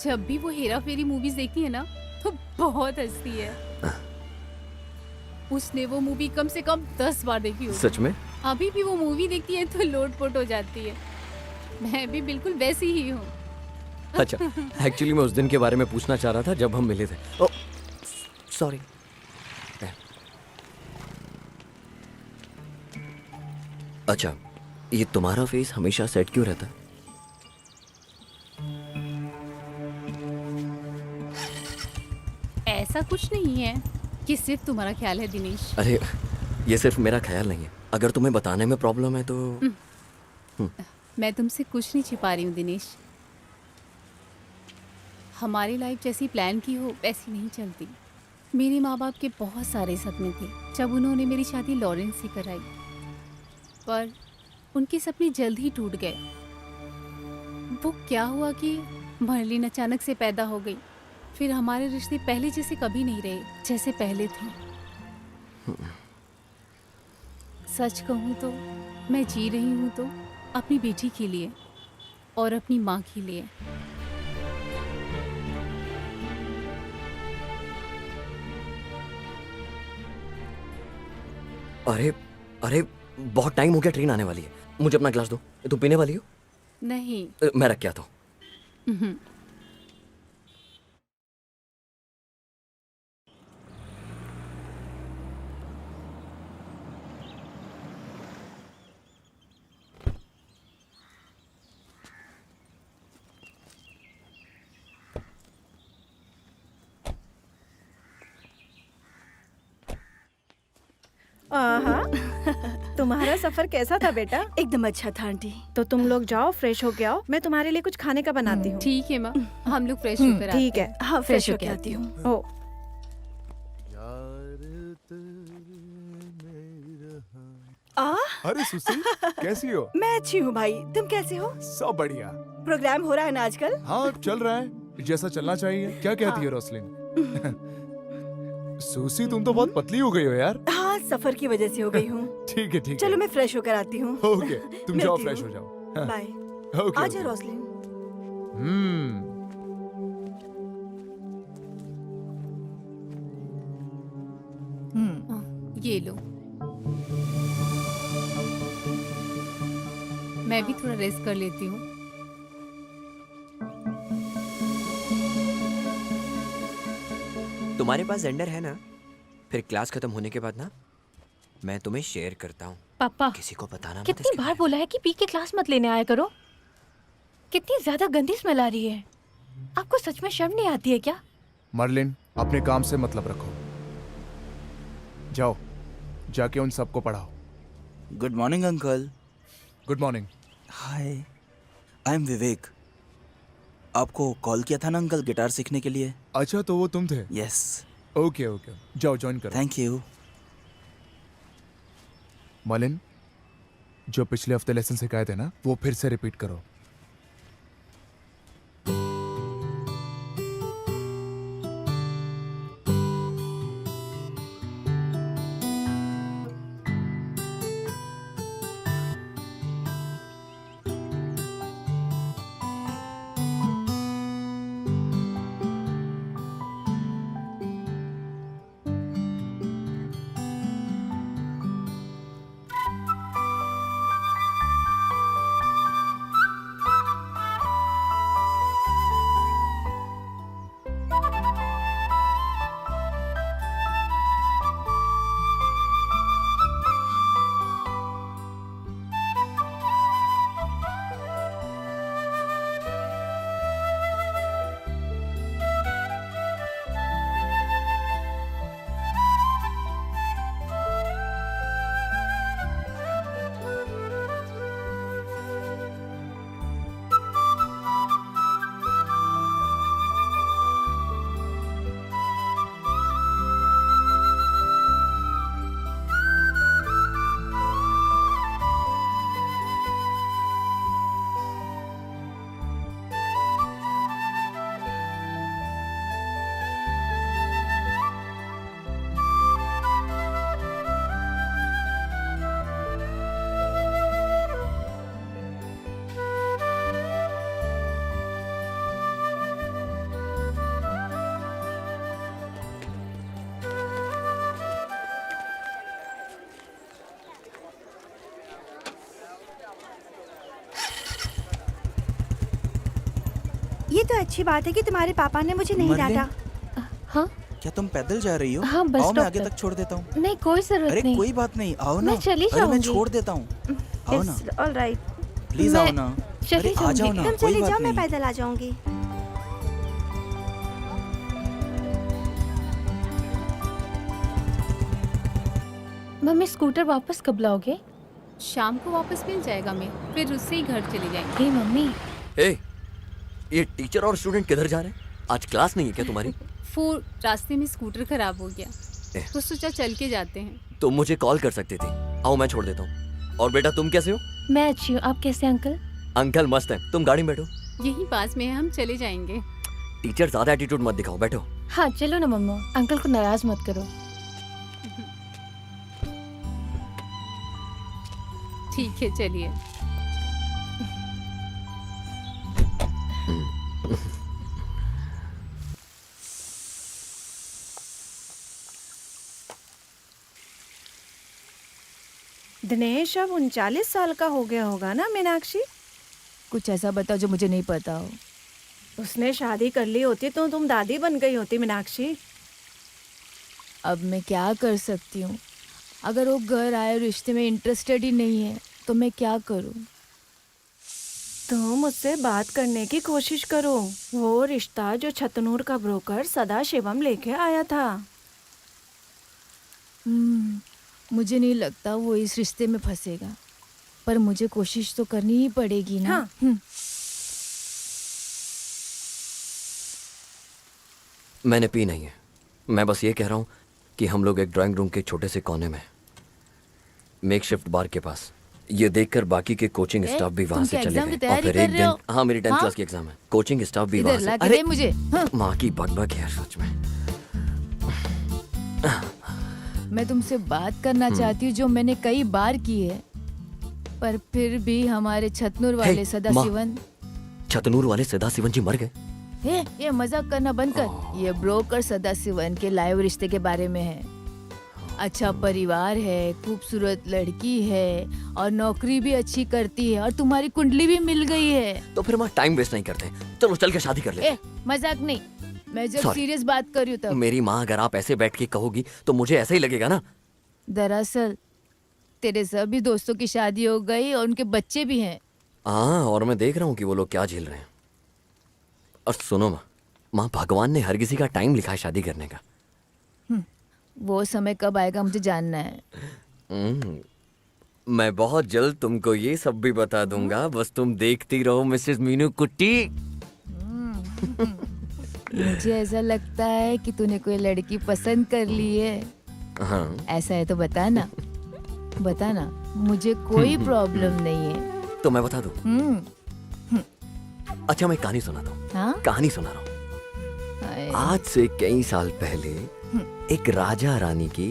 जब भी वो हेरा फेरी मूवीज देखती है ना तो बहुत हंसती है। उसने वो मूवी कम से कम 10 बार देखी होगी। सच में? अभी भी वो मूवी देखती है तो लोटपोट हो जाती है। मैं भी बिल्कुल वैसी ही हूँ। अच्छा, एक्चुअली मैं उस दिन के बारे में पूछना चाह रहा था जब हम मिले थे। ओह, सॉरी। अच्छा, ये तुम्हारा फेस हमेशा सेट क्यों रहता है? ऐसा कुछ नहीं है कि सिर्फ तुम्हारा ख्याल है दिनेश। अरे, ये सिर्फ मेरा ख्याल नहीं है। अगर तुम्हें बताने में प्रॉब्लम है तो मैं तुमसे कुछ नहीं छिपा रही हूँ दिनेश। हमारी लाइफ जैसी प्लान की हो वैसी नहीं चलती। मेरे माँ बाप के बहुत सारे सपने थे जब उन्होंने मेरी शादी लॉरेंस से कराई, पर उनके सपने जल्द ही टूट गए। वो क्या हुआ कि मर्लिन अचानक से पैदा हो गई। फिर हमारे रिश्ते पहले जैसे कभी नहीं रहे जैसे पहले थे। सच कहूँ तो मैं जी रही हूँ तो अपनी बेटी के लिए और अपनी माँ के लिए। अरे अरे, बहुत टाइम हो गया, ट्रेन आने वाली है। मुझे अपना ग्लास दो। तुम पीने वाली हो? नहीं। मैं रख के आता हूँ। तुम्हारा सफर कैसा था बेटा? एकदम अच्छा था आंटी। तो तुम लोग जाओ, फ्रेश हो के आओ, मैं तुम्हारे लिए कुछ खाने का बनाती हूँ। ठीक है माँ, हम लोग फ्रेश होकर आते हैं। ठीक है, हाँ, फ्रेश होके आती हूँ। ओ, अरे सुशील, कैसी हो? मैं अच्छी हूँ भाई, तुम कैसे हो? सब बढ़िया। प्रोग्राम हो रहा है ना आजकल? हाँ, चल रहा है जैसा चलना चाहिए। क्या कहती है रोसलिन? सुशी, तुम तो बहुत पतली हो गई हो यार। हाँ, सफर की वजह से हो गई हूँ। ठीक है, ठीक है। चलो मैं फ्रेश होकर आती हूँ। ओके, तुम जाओ, मिलती फ्रेश हूँ। हो जाओ। बाय। ओके, आजा ओके। रोसलिन। ये लो। मैं भी थोड़ा रेस्ट कर लेती हूँ। तुम्हारे पास जेंडर है ना? फिर क्लास खत्म होने के बाद ना मैं तुम्हें शेयर करता हूँ। पापा, किसी को बताना मत कितनी इसके बार बारे बोला है कि पी के क्लास मत लेने आया करो। कितनी ज्यादा गंदी स्मेल आ रही है। आपको सच में शर्म नहीं आती है क्या? मर्लिन, अपने काम से मतलब रखो। जाओ, जाके उन सबको पढ़ाओ। Good morning uncle. Good morning. Hi, I am Vivek. आपको कॉल किया था ना अंकल गिटार सीखने के लिए? अच्छा, तो वो तुम थे? यस। ओके ओके, जाओ ज्वाइन करो। Thank you. मलिन, जो पिछले हफ्ते लेसन सिखाए थे ना, वो फिर से रिपीट करो। तो अच्छी बात है कि तुम्हारे पापा ने मुझे नहीं मरलिन? डांटा। हाँ क्या तुम पैदल जा रही हो? हाँ, बस आओ मैं स्टॉप आगे तक। तक छोड़ देता हूँ। नहीं, कोई जरूरत अरे नहीं। कोई बात नहीं, आओ ना। मैं चली अरे मैं जाऊंगी। छोड़ देता हूँ, आओ ना, ऑल राइट, प्लीज मैं आओ ना। चली अरे आ जाओ जाऊंगी। ना, तुम कोई चले बात जाओ, मैं नहीं। पैदल आ जाऊंगी। मम्मी स्कूटर वापस कब लाओगे? शाम को वापस मिल जाएगा, मैं फिर उससे ही घर चले जाएंगे। हे मम्मी, ए, ये टीचर और स्टूडेंट किधर जा रहे हैं? आज क्लास नहीं है क्या तुम्हारी? रास्ते में स्कूटर खराब हो गया ए। तो सोचा चल के जाते हैं। तुम मुझे कॉल कर सकती थी। आओ मैं छोड़ देता हूँ। और बेटा तुम कैसे हो? मैं अच्छी हूँ, आप कैसे अंकल? अंकल मस्त है, तुम गाड़ी में बैठो। यही पास में है, हम चले जाएंगे। टीचर ज्यादा एटीट्यूड मत दिखाओ, बैठो। हाँ चलो ना मम्मा, अंकल को नाराज मत करो। ठीक है, चलिए। दिनेश अब 39 साल का हो गया होगा ना मीनाक्षी? कुछ ऐसा बताओ जो मुझे नहीं पता हो। उसने शादी कर ली होती तो तुम दादी बन गई होती मीनाक्षी। अब मैं क्या कर सकती हूँ? अगर वो घर आए रिश्ते में इंटरेस्टेड ही नहीं है तो मैं क्या करूँ? तुम मुझसे बात करने की कोशिश करो। वो रिश्ता जो छतनूर का ब्रोकर सदा शिवम लेके आया था। मुझे नहीं लगता वो इस रिश्ते में फंसेगा, पर मुझे कोशिश तो करनी ही पड़ेगी ना। हाँ। मैंने पी नहीं है, मैं बस ये कह रहा हूँ कि हम लोग एक ड्राइंग रूम के छोटे से कोने में मेकशिफ्ट बार के पास, ये देखकर बाकी के कोचिंग स्टाफ भी वहाँ से चले गए। और फिर एक दिन, हाँ मेरी 10th क्लास की एग्जाम है, कोचिंग स्टाफ भी वहाँ से। अरे मुझे माँ की बकबक है सच में। मैं तुमसे बात करना चाहती हूँ जो मैंने कई बार की है, पर फिर भी हमारे छतनूर वाले सदाशिवन। छतनूर वाले सदाशिवन जी मर गए? ये मजाक करना बंद कर। ये ब्रोकर सदाशिवन के लाइव रिश्ते के बारे में है। अच्छा परिवार है, खूबसूरत लड़की है और नौकरी भी अच्छी करती है और तुम्हारी कुंडली भी मिल गई है। तो फिर माँ टाइम वेस्ट नहीं करते, चलो चल के शादी कर ले। मजाक नहीं, मैं जब Sorry. सीरियस बात कर रही हूँ तब। मेरी माँ अगर आप ऐसे बैठ के कहोगी तो मुझे ऐसा ही लगेगा ना। दरअसल तेरे सभी दोस्तों की शादी हो गई और उनके बच्चे भी हैं। हाँ, और मैं देख रहा हूँ कि वो लोग क्या झेल रहे हैं। और सुनो माँ, भगवान ने हर किसी का टाइम लिखा है शादी करने का। वो समय कब आएगा मुझे जानना है। मैं बहुत जल्द तुमको ये सब भी बता दूंगा, बस तुम देखती रहो मिसेस मीनू कुट्टी। मुझे ऐसा लगता है कि तूने कोई लड़की पसंद कर ली है। हाँ। ऐसा है तो बताना, बताना, मुझे कोई प्रॉब्लम नहीं है। तो मैं बता दूं? अच्छा मैं कहानी सुनाता हूँ। हाँ? कहानी सुना रहा हूँ। आज से कई साल पहले एक राजा रानी की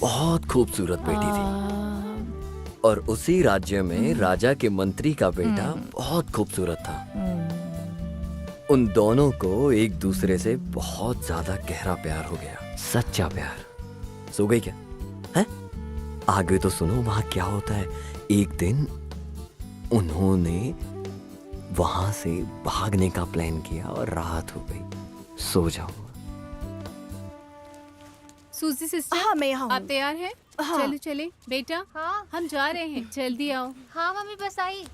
बहुत खूबसूरत बेटी थी, और उसी राज्य में राजा के मंत्री का बेटा बहुत खूबसूरत था। उन दोनों को एक दूसरे से बहुत ज्यादा गहरा प्यार हो गया, सच्चा प्यार। सो गई क्या? है? आगे तो सुनो वहां क्या होता है। एक दिन उन्होंने वहां से भागने का प्लान किया और रात हो गई। सो जाओ। सूजी सिस्टर, हाँ मैं यहाँ आप हूँ। तैयार हैं? हाँ। चलो चले बेटा। हाँ हम जा रहे हैं, जल्दी आओ। हाँ मम्मी बस आई।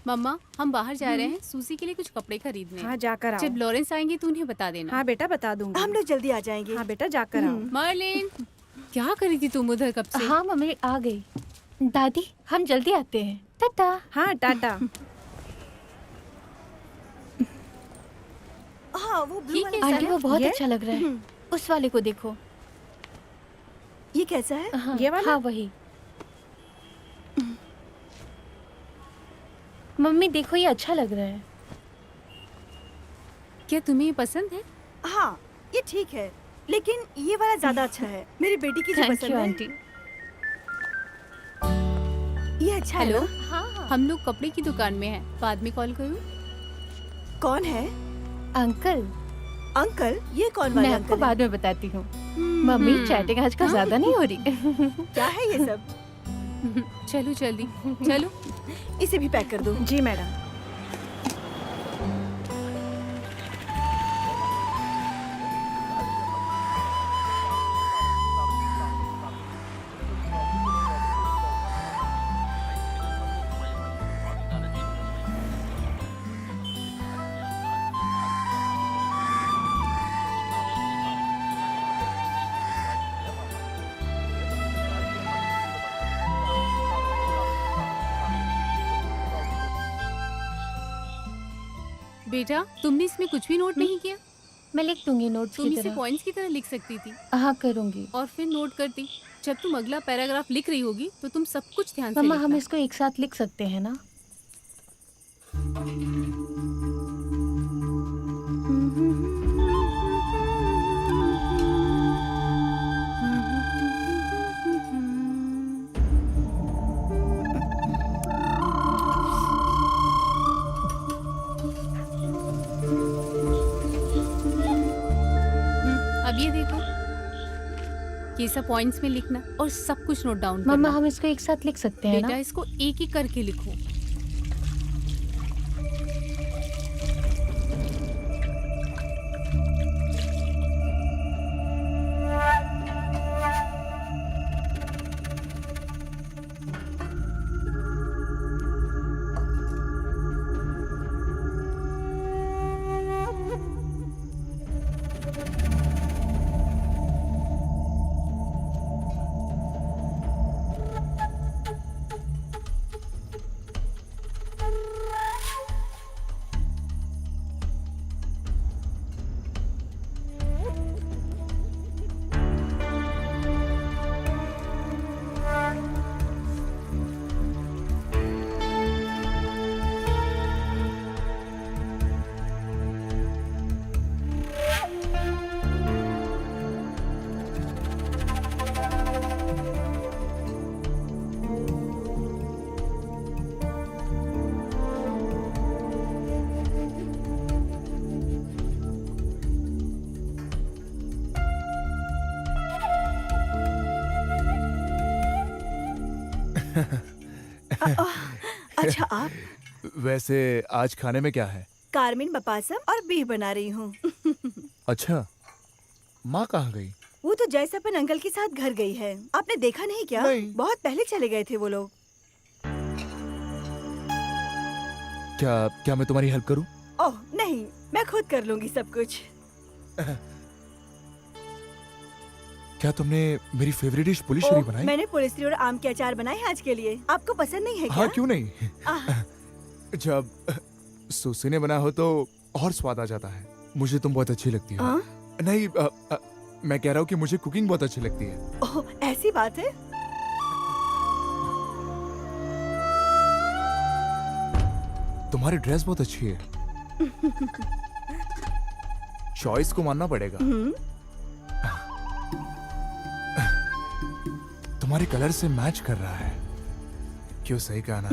मम्मा हम बाहर जा रहे हैं, सूजी के लिए कुछ कपड़े खरीदने। हाँ जाकर आओ। जब लॉरेंस आएंगे तो उन्हें बता देना। हाँ बेटा बता दूंगी। हम लोग जल्दी आ जाएंगे। हाँ बेटा जाकर आओ। मर्लिन, क्या करी थी तुम उधर कब से? हाँ मम्मी आ गई। दादी हम जल्दी आते हैं, टाटा। हाँ टाटा। हाँ वो ब्लू ये वाला कैसा आंटी है? वो बहुत ये? अच्छा लग रहा है। उस वाले को देखो। ये कैसा है? हाँ, ये वाला? हाँ वही। मम्मी देखो ये अच्छा लग रहा है। क्या तुम्हें ये पसंद है? हाँ ये ठीक है, लेकिन ये वाला ज्यादा अच्छा है। मेरी बेटी की जो थैंक पसंद यू है। आंटी। ये अच्छा है हेलो, ना? हाँ हम लोग कपड़े की दुकान में हैं, बाद में कॉल करूँ? कौन है? Uncle, uncle? ये कौन वाले मैं अंकल आपको हैं? बाद में बताती हूँ। मम्मी चैटिंग आजकल ज्यादा नहीं हो रही। क्या है ये सब? चलो जल्दी, चलो। इसे भी पैक कर दो। जी मैडम। बेटा तुमने इसमें कुछ भी नोट नहीं किया? मैं लिख दूंगी नोट्स तुम की इसे तरह। पॉइंट्स की तरह लिख सकती थी हाँ करूंगी। और फिर नोट करती। जब तुम अगला पैराग्राफ लिख रही होगी तो तुम सब कुछ ध्यान से मम्मा हम लिखना। इसको एक साथ लिख सकते हैं ना? अब ये देखो, ये सब पॉइंट्स में लिखना और सब कुछ नोट डाउन मम्मा करना। हम इसको एक साथ लिख सकते हैं बेटा ना? इसको एक एक करके लिखो। अच्छा आप? वैसे आज खाने में क्या है? कारमिन बपासम और बीफ बना रही हूँ। अच्छा, माँ कहाँ गई? वो तो जयसपन अंकल के साथ घर गई है। आपने देखा नहीं क्या? नहीं। बहुत पहले चले गए थे वो लोग। क्या क्या मैं तुम्हारी हेल्प करूं? ओह नहीं, मैं खुद कर लूंगी सब कुछ। क्या तुमने मेरी फेवरेट डिश पुलिशरी बनाई? मैंने पुलिसरी और आम के अचार बनाए हैं आज के लिए। आपको पसंद नहीं है क्या? हाँ, क्यों नहीं? आह, जब सुसी ने बना हो तो और स्वाद आ जाता है। मुझे तुम बहुत अच्छी लगती हो। हाँ? नहीं, मैं कह रहा हूँ कि मुझे कुकिंग बहुत अच्छी लगती है। ओह ऐसी बात है? तुम्हारी ड्रेस बहुत अच्छी है। चॉइस को मानना पड़ेगा। तुम्हारे कलर से मैच कर रहा है। क्यों, सही कहा ना?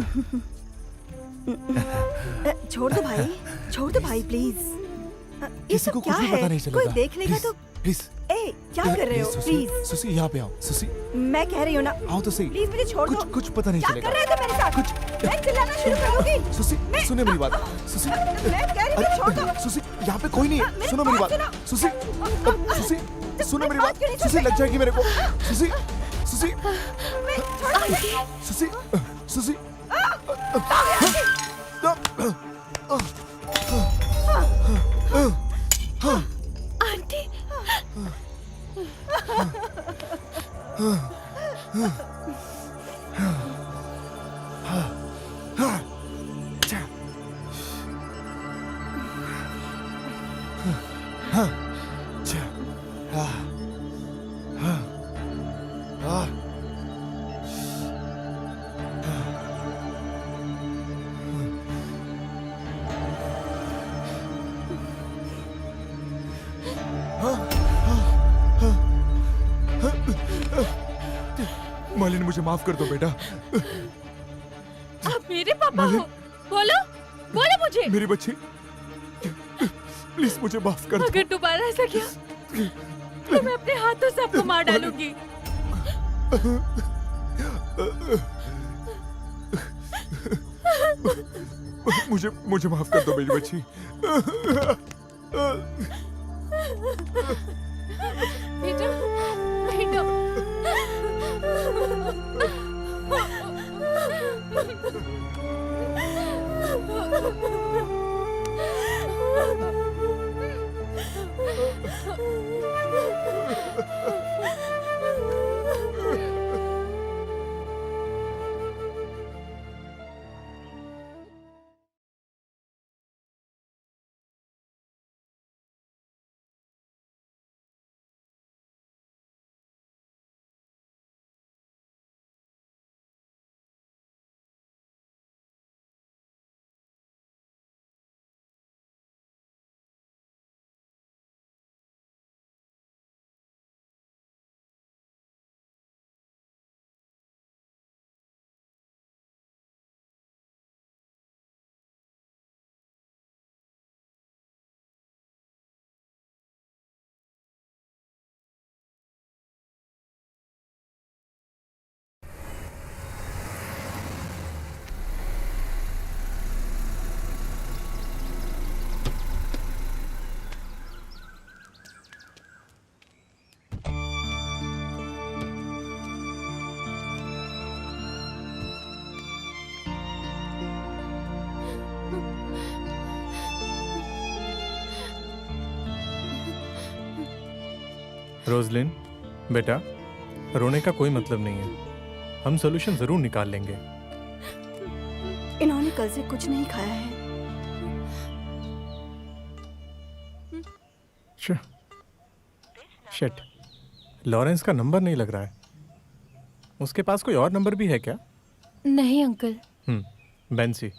छोड़ दो भाई, छोड़ दो भाई प्लीज। ये किसी सब को क्या कुछ भी है? पता नहीं चलेगा। कोई देख लेगा तो। प्लीज ए क्या कर रहे हो? प्लीज, सुसी यहाँ पे आओ। सुसी मैं कह रही हूँ ना, आओ तो सही। प्लीज मुझे छोड़ दो। कुछ पता नहीं क्या चलेगा। कर रहे हो तुम मेरे साथ? मैं चिल्लाना शुरू करूंगी। सुसी सुने मेरी बात। सुसी मैं कह रही हूँ छोड़ दो। सुसी यहाँ पे कोई नहीं है। मेरी सुनो मेरी बात बात। सुसी सुसी सुनो मेरी बात। क्यों नहीं सुसी लग जाएगी मेरे को। सुसी सुसी सुसी सुसी आंटी मालिन, मुझे माफ कर दो बेटा। आप मेरे पापा हो? बोलो बोलो मुझे। मेरी बच्ची, प्लीज मुझे माफ कर दो। अगर दोबारा ऐसा किया तो मैं अपने हाथों से आपको मार डालूंगी। मुझे मुझे माफ कर दो मेरी बच्ची। बेटा बेटा रोजलिन बेटा, रोने का कोई मतलब नहीं है, हम सोल्यूशन जरूर निकाल लेंगे। इन्होंने कल से कुछ नहीं खाया है। शिट, लॉरेंस का नंबर नहीं लग रहा है। उसके पास कोई और नंबर भी है क्या? नहीं अंकल। बेंसी,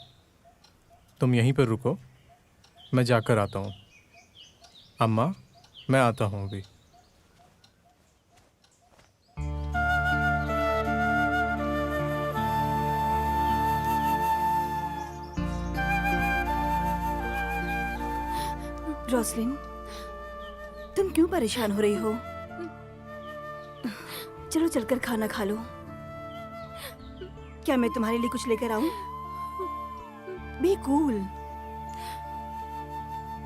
तुम यहीं पर रुको, मैं जाकर आता हूँ। अम्मा, मैं आता हूँ अभी। रोसलिन, तुम क्यों परेशान हो रही हो? चलो चलकर खाना खा लो। क्या मैं तुम्हारे लिए कुछ लेकर आऊं? Be cool.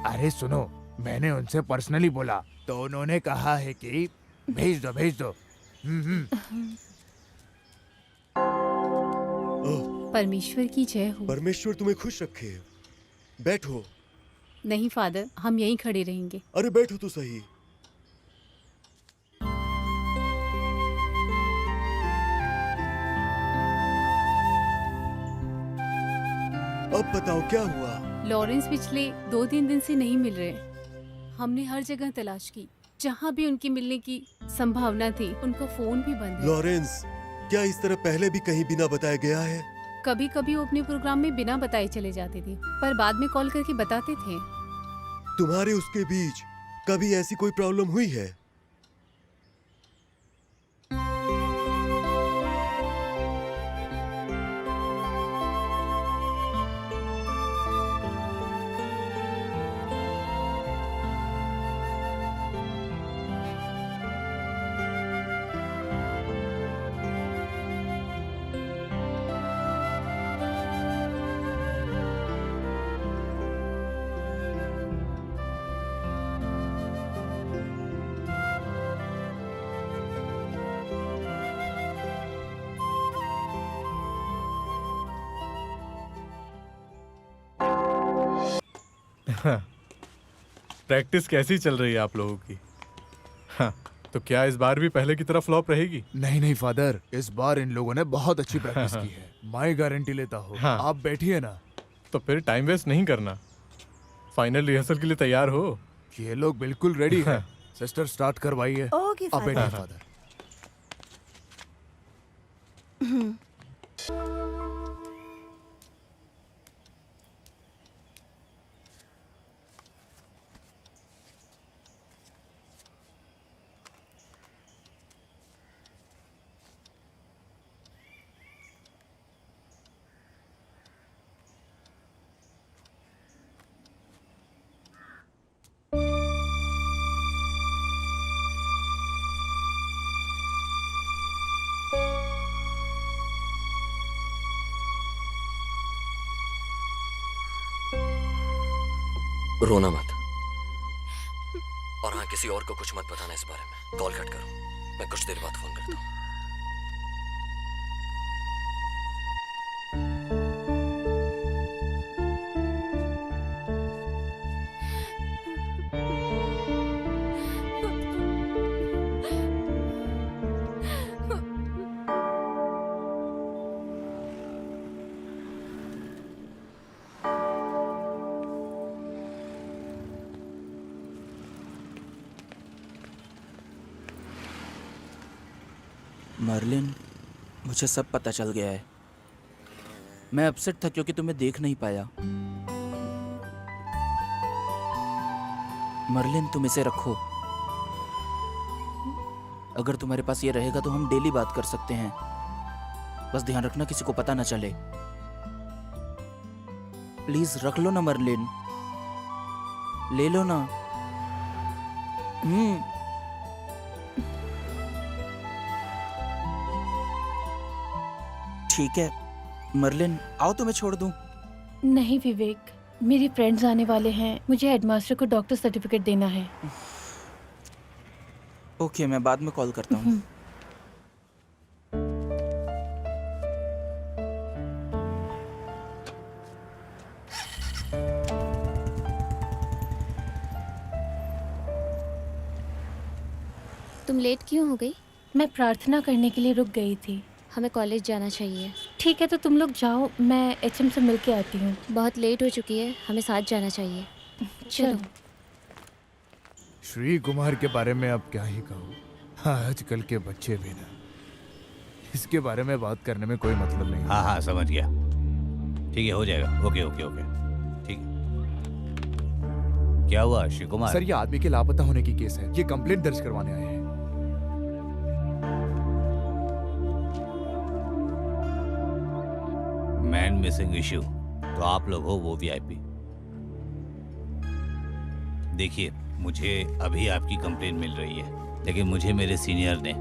अरे सुनो, मैंने उनसे पर्सनली बोला तो उन्होंने कहा है कि भेज दो भेज दो। परमेश्वर की जय हो। परमेश्वर तुम्हें खुश रखे। बैठो। नहीं फादर, हम यहीं खड़े रहेंगे। अरे बैठो तो सही। अब बताओ क्या हुआ? लॉरेंस पिछले 2-3 दिन से नहीं मिल रहे। हमने हर जगह तलाश की, जहाँ भी उनकी मिलने की संभावना थी उनका फोन भी बंद है। लॉरेंस क्या इस तरह पहले भी कहीं बिना बताया गया है? कभी कभी वो अपने प्रोग्राम में बिना बताए चले जाते थे, पर बाद में कॉल करके बताते थे। तुम्हारे उसके बीच कभी ऐसी कोई प्रॉब्लम हुई है? प्रैक्टिस कैसी चल रही है आप लोगों की? हाँ, तो क्या इस बार भी पहले की तरह फ्लॉप रहेगी? नहीं नहीं फादर, इस बार इन लोगों ने बहुत अच्छी प्रैक्टिस की है। मैं गारंटी लेता हूँ। हाँ। आप बैठिए ना। तो फिर टाइम वेस्ट नहीं करना, फाइनल रिहर्सल के लिए तैयार हो। ये लोग बिल्कुल रेडी हैं। सिस्टर स्टार्ट करवाइए। ओके आप बैठिए फादर। फादर। रोना मत। और हाँ, किसी और को कुछ मत बताना इस बारे में। कॉल कट करो, मैं कुछ देर बाद फोन करता हूँ। मर्लिन, मुझे सब पता चल गया है। मैं अपसेट था क्योंकि तुम्हें देख नहीं पाया। मर्लिन, तुम इसे रखो। अगर तुम्हारे पास ये रहेगा तो हम डेली बात कर सकते हैं। बस ध्यान रखना किसी को पता ना चले। प्लीज रख लो ना मर्लिन, ले लो ना। ठीक है मर्लिन, आओ तुम्हें छोड़ दूं। नहीं विवेक, मेरे फ्रेंड्स आने वाले हैं, मुझे हेडमास्टर को डॉक्टर सर्टिफिकेट देना है। ओके, मैं बाद में कॉल करता हूँ। तुम लेट क्यों हो गई? मैं प्रार्थना करने के लिए रुक गई थी। हमें कॉलेज जाना चाहिए। ठीक है, तो तुम लोग जाओ, मैं एचएम से मिल के आती हूँ। बहुत लेट हो चुकी है, हमें साथ जाना चाहिए। चलो। श्री कुमार के बारे में अब क्या ही कहूँ। हाँ, आजकल के बच्चे भी ना, इसके बारे में बात करने में कोई मतलब नहीं। हाँ हाँ समझ गया, ठीक है हो जाएगा। ओके ओके ओके ठीक है। क्या हुआ श्री कुमार? सर, ये आदमी के लापता होने की केस है, ये कंप्लेंट दर्ज करवाने आए हैं। मैन मिसिंग इश्यू, तो आप लोग हो वो वीआईपी। देखिए मुझे अभी आपकी कंप्लेन मिल रही है, लेकिन मुझे मेरे सीनियर ने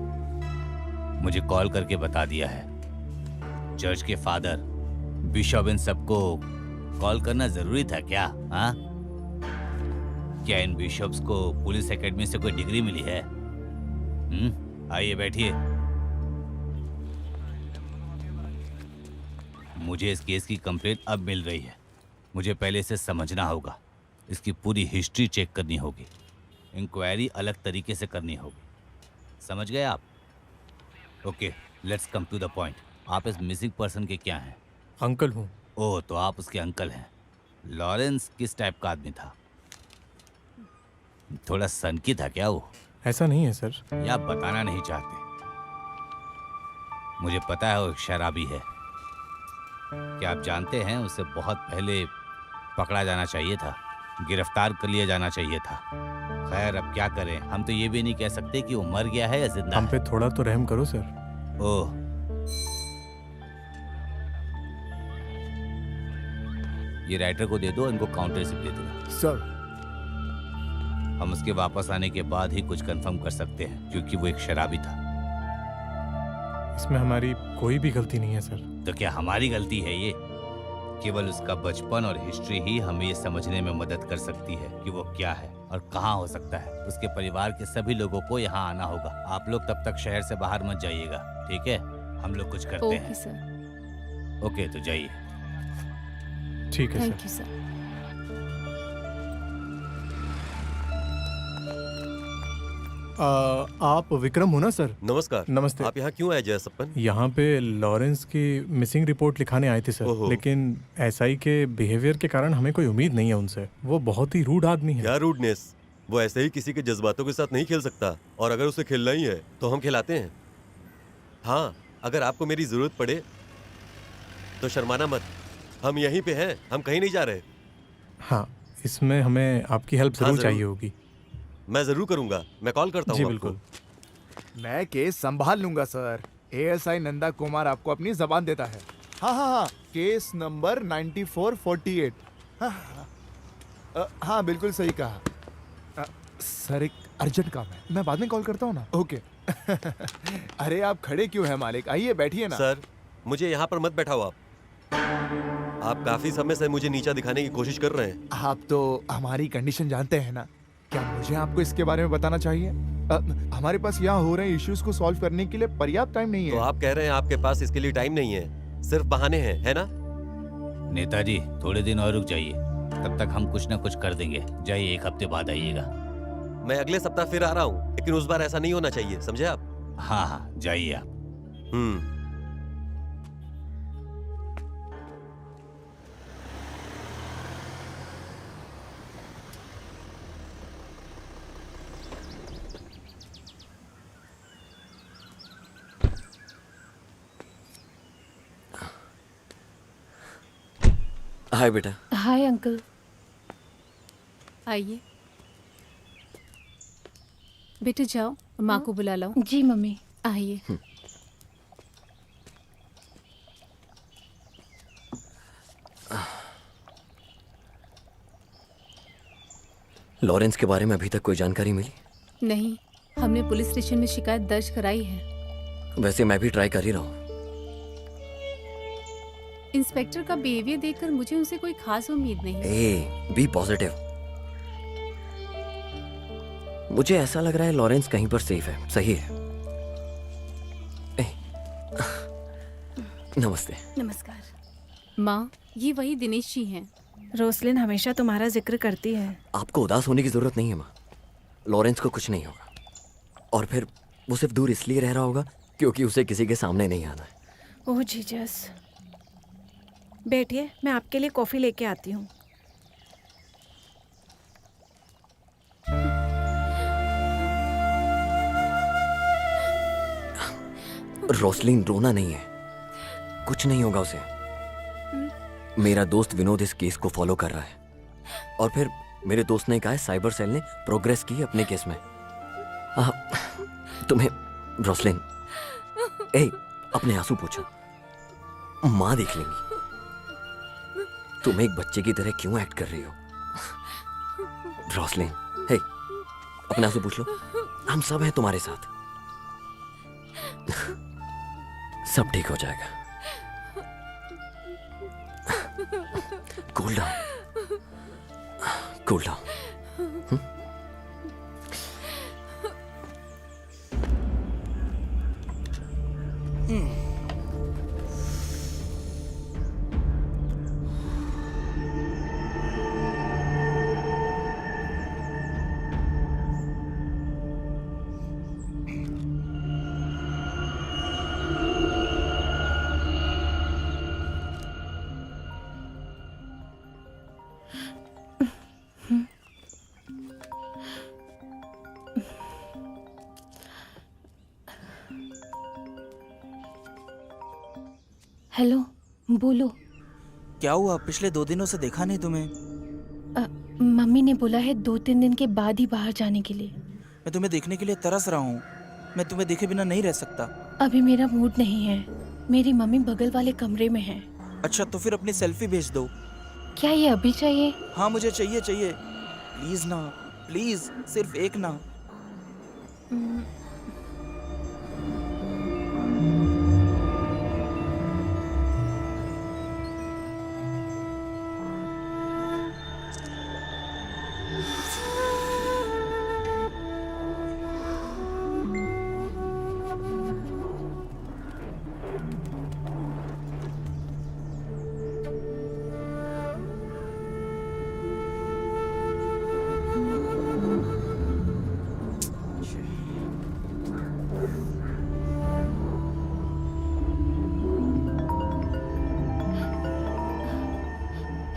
मुझे कॉल करके बता दिया है। चर्च के फादर बिशप इन सबको कॉल करना जरूरी था क्या? हाँ, क्या इन बिशप्स को पुलिस एकेडमी से कोई डिग्री मिली है? आइए बैठिए। मुझे इस केस की कंप्लेंट अब मिल रही है, मुझे पहले इसे समझना होगा, इसकी पूरी हिस्ट्री चेक करनी होगी, इंक्वायरी अलग तरीके से करनी होगी। समझ गए आप? Okay, let's come to the point. आप इस मिसिंग पर्सन के क्या हैं? अंकल हूँ। ओह, तो आप उसके अंकल हैं। लॉरेंस किस टाइप का आदमी था? थोड़ा सनकी था क्या वो? ऐसा नहीं है सर। या आप बताना नहीं चाहते? मुझे पता है वो एक शराबी है। क्या आप जानते हैं उसे बहुत पहले पकड़ा जाना चाहिए था, गिरफ्तार कर लिया जाना चाहिए था। खैर अब क्या करें, हम तो ये भी नहीं कह सकते कि वो मर गया है या जिंदा हम है। पे थोड़ा तो रहम करो सर। ओह, ये राइटर को दे दो, इनको काउंटर रिसिप्ट दे दो। सर, हम उसके वापस आने के बाद ही कुछ कंफर्म कर सकते हैं, क्योंकि वो एक शराबी था। इसमें हमारी कोई भी गलती नहीं है सर। तो क्या हमारी गलती है ये? केवल उसका बचपन और हिस्ट्री ही हमें ये समझने में मदद कर सकती है कि वो क्या है और कहाँ हो सकता है। उसके परिवार के सभी लोगों को यहाँ आना होगा। आप लोग तब तक शहर से बाहर मत जाइएगा, ठीक है? हम लोग कुछ करते हैं। Okay sir. ओके, तो जाइए। ठीक है थैंक सर। You sir. आप विक्रम हो ना सर? नमस्कार। नमस्ते। आप यहाँ क्यों आए जयसप्पन? यहाँ पे लॉरेंस की मिसिंग रिपोर्ट लिखाने आए थे सर, ओहो। लेकिन एसआई के बिहेवियर के कारण हमें कोई उम्मीद नहीं है उनसे। वो बहुत ही रूड आदमी है। क्या रूडनेस? वो ऐसे ही किसी के जज्बातों के साथ नहीं खेल सकता, और अगर उसे खेलना ही है तो हम खिलाते हैं। हाँ, अगर आपको मेरी जरूरत पड़े तो शर्माना मत, हम यहीं पे हैं, हम कहीं नहीं जा रहे। हाँ, इसमें हमें आपकी हेल्प हाँ, जरूर जरूर। चाहिए होगी। मैं जरूर करूंगा, मैं कॉल करता हूँ जी आपको। बिल्कुल। मैं केस संभाल लूंगा सर। एएसआई नंदा कुमार आपको अपनी जबान देता है। हाँ हाँ हाँ, केस नंबर 9448। हाँ बिल्कुल सही कहा। सर एक अर्जेंट काम है, मैं बाद में कॉल करता हूँ ना। ओके। अरे आप खड़े क्यों हैं मालिक, आइए बैठिए ना। सर, मुझे यहाँ पर मत बैठाओ आप काफी समय से मुझे नीचा दिखाने की कोशिश कर रहे हैं। आप तो हमारी कंडीशन जानते हैं ना। क्या मुझे आपको इसके बारे में बताना चाहिए? हमारे पास यहाँ हो रहे इश्यूज को सॉल्व करने के लिए पर्याप्त टाइम नहीं है। तो आप कह रहे हैं आपके पास इसके लिए टाइम नहीं है, सिर्फ बहाने हैं, है ना? नेताजी थोड़े दिन और रुक जाइए, तब तक हम कुछ ना कुछ कर देंगे। जाइए, 1 हफ्ते बाद आइएगा। मैं अगले सप्ताह फिर आ रहा हूँ, लेकिन उस बार ऐसा नहीं होना चाहिए, समझे आप? हाँ हाँ, जाइए आप। हाय बेटा। Hi uncle. आइए बेटे, जाओ माँ को बुला लाओ। जी मम्मी। आइए। लॉरेंस के बारे में अभी तक कोई जानकारी मिली? नहीं, हमने पुलिस स्टेशन में शिकायत दर्ज कराई है। वैसे मैं भी ट्राई कर ही रहा हूँ। इंस्पेक्टर का बिहेवियर देखकर मुझे उनसे कोई खास उम्मीद नहीं है। ए, बी पॉजिटिव। मुझे ऐसा लग रहा है लॉरेंस कहीं पर सेफ है। सही है। नमस्ते। नमस्कार। माँ, ये वही दिनेश जी हैं। रोसलिन हमेशा तुम्हारा जिक्र करती है। आपको उदास होने की जरूरत नहीं है माँ, लॉरेंस को कुछ नहीं होगा। और फिर वो सिर्फ दूर इसलिए रह रहा होगा क्योंकि उसे किसी के सामने नहीं आना है। ओह जीजस। बैठिए, मैं आपके लिए कॉफी लेके आती हूँ। रोसलिन, रोना नहीं है, कुछ नहीं होगा उसे। मेरा दोस्त विनोद इस केस को फॉलो कर रहा है और फिर मेरे दोस्त ने कहा है साइबर सेल ने प्रोग्रेस की अपने केस में। तुम्हें रोसलिन, अपने आंसू पोंछो, माँ देख लेंगी। तुम एक बच्चे की तरह क्यों एक्ट कर रही हो रोसलिन? अपने आंसू पूछ लो, हम सब हैं तुम्हारे साथ। सब ठीक हो जाएगा। Cool down, cool down. Hello, बोलो। क्या हुआ? पिछले 2 दिनों से देखा नहीं तुम्हें। मम्मी ने बोला है 2-3 दिन के बाद ही बाहर जाने के लिए। मैं तुम्हें देखने के लिए तरस रहा हूँ। मैं तुम्हें देखे बिना नहीं रह सकता। अभी मेरा मूड नहीं है। मेरी मम्मी बगल वाले कमरे में है। अच्छा, तो फिर अपनी सेल्फी भेज दो। क्या ये अभी चाहिए? हाँ, मुझे चाहिए चाहिए। प्लीज ना, प्लीज, सिर्फ एक ना।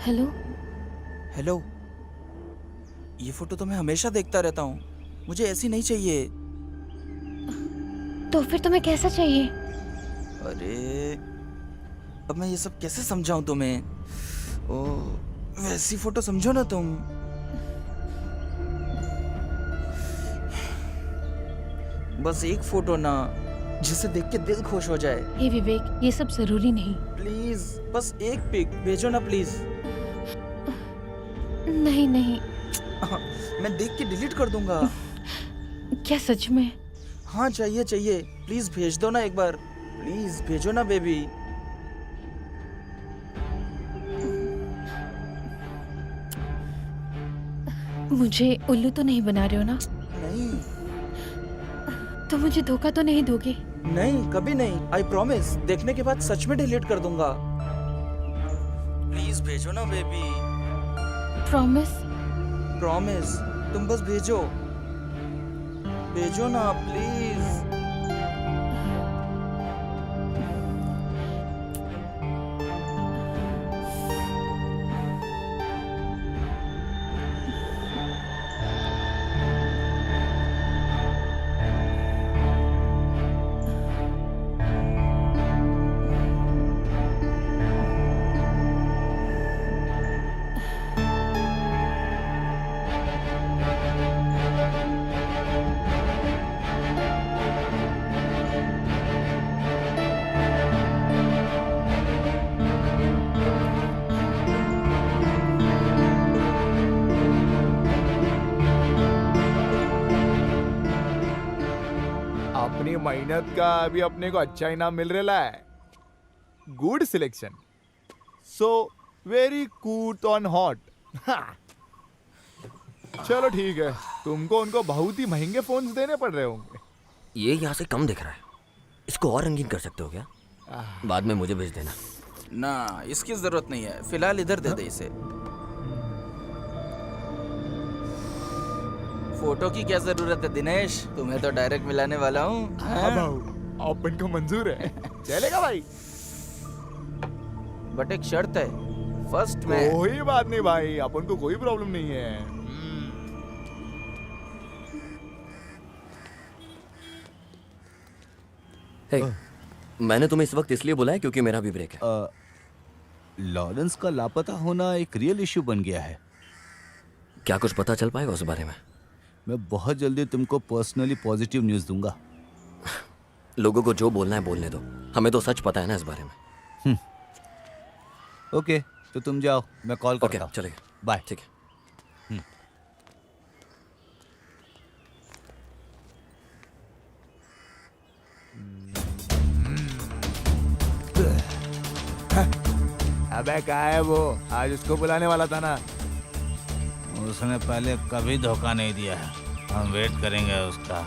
हेलो। हेलो, ये फोटो तो मैं हमेशा देखता रहता हूँ। मुझे ऐसी नहीं चाहिए। तो फिर तुम्हें कैसा चाहिए? अरे, अब मैं ये सब कैसे समझाऊं तुम्हें? वैसी फोटो समझो ना तुम। बस एक फोटो ना, जिसे देख के दिल खुश हो जाए। हे विवेक, ये सब जरूरी नहीं। प्लीज, बस एक पिक भेजो ना प्लीज। नहीं नहीं। मैं देख के डिलीट कर दूंगा। क्या सच में? हाँ, चाहिए चाहिए। प्लीज भेज दो ना एक बार। प्लीज भेजो ना बेबी। मुझे उल्लू तो नहीं बना रहे हो ना? नहीं। तो मुझे धोखा तो नहीं दोगे? नहीं, कभी नहीं। I promise. देखने के बाद सच में डिलीट कर दूंगा। प्लीज भेजो ना बेबी। प्रॉमिस? प्रॉमिस। तुम बस भेजो, भेजो ना प्लीज। अपनी मेहनत का अभी अपने को अच्छा इनाम मिल रहा है। Good selection. सो वेरी कूट ऑन हॉट। चलो ठीक है, तुमको उनको बहुत ही महंगे फोन्स देने पड़ रहे होंगे। ये यहाँ से कम दिख रहा है, इसको और रंगीन कर सकते हो क्या? बाद में मुझे भेज देना। ना, इसकी जरूरत नहीं है। फिलहाल इधर दे दे इसे। फोटो की क्या जरूरत है दिनेश, तुम्हें तो डायरेक्ट मिलाने वाला हूँ। हाँ भाऊ, अपन को मंजूर है। चलेगा भाई। बट एक शर्त है, फर्स्ट में। कोई बात नहीं भाई, अपन को कोई प्रॉब्लम नहीं है। हे, मैंने तुम्हें इस वक्त इसलिए बुलाया क्योंकि मेरा भी ब्रेक है। लॉरेंस का लापता होना एक रियल इश्यू बन गया है। क्या कुछ पता चल पाएगा उस बारे में? मैं बहुत जल्दी तुमको पर्सनली पॉजिटिव न्यूज़ दूंगा। लोगों को जो बोलना है बोलने दो, हमें तो सच पता है ना इस बारे में। ओके, तो तुम जाओ, मैं कॉल करता हूँ। चलेगा, बाय। ठीक है। अबे कहाँ है वो? आज उसको बुलाने वाला था ना। उसने पहले कभी धोखा नहीं दिया है, हम वेट करेंगे उसका।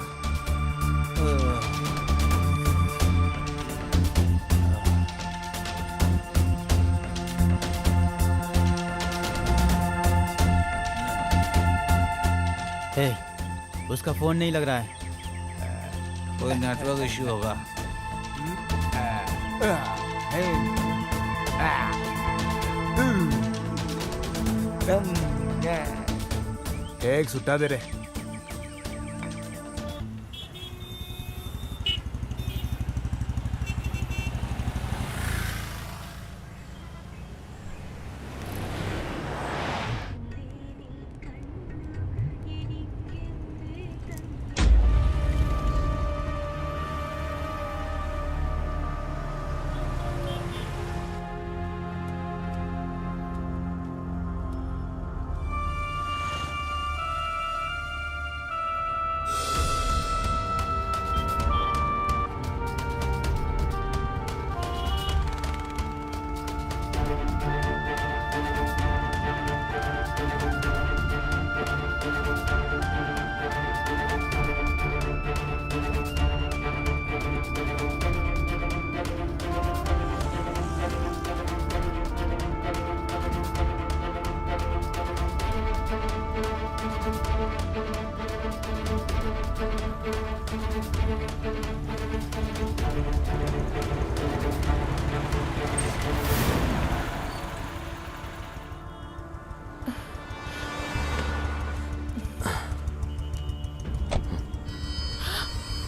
हे, उसका फोन नहीं लग रहा है, कोई नेटवर्क इश्यू होगा। एक सुट्टा दे रहे।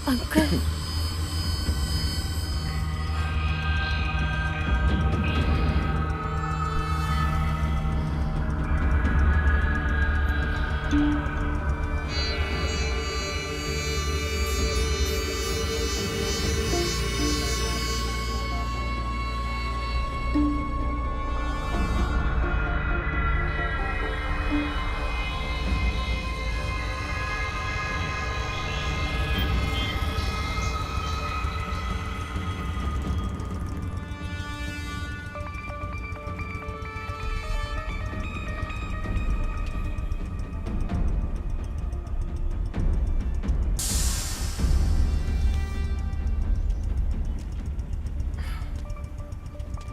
अंकल,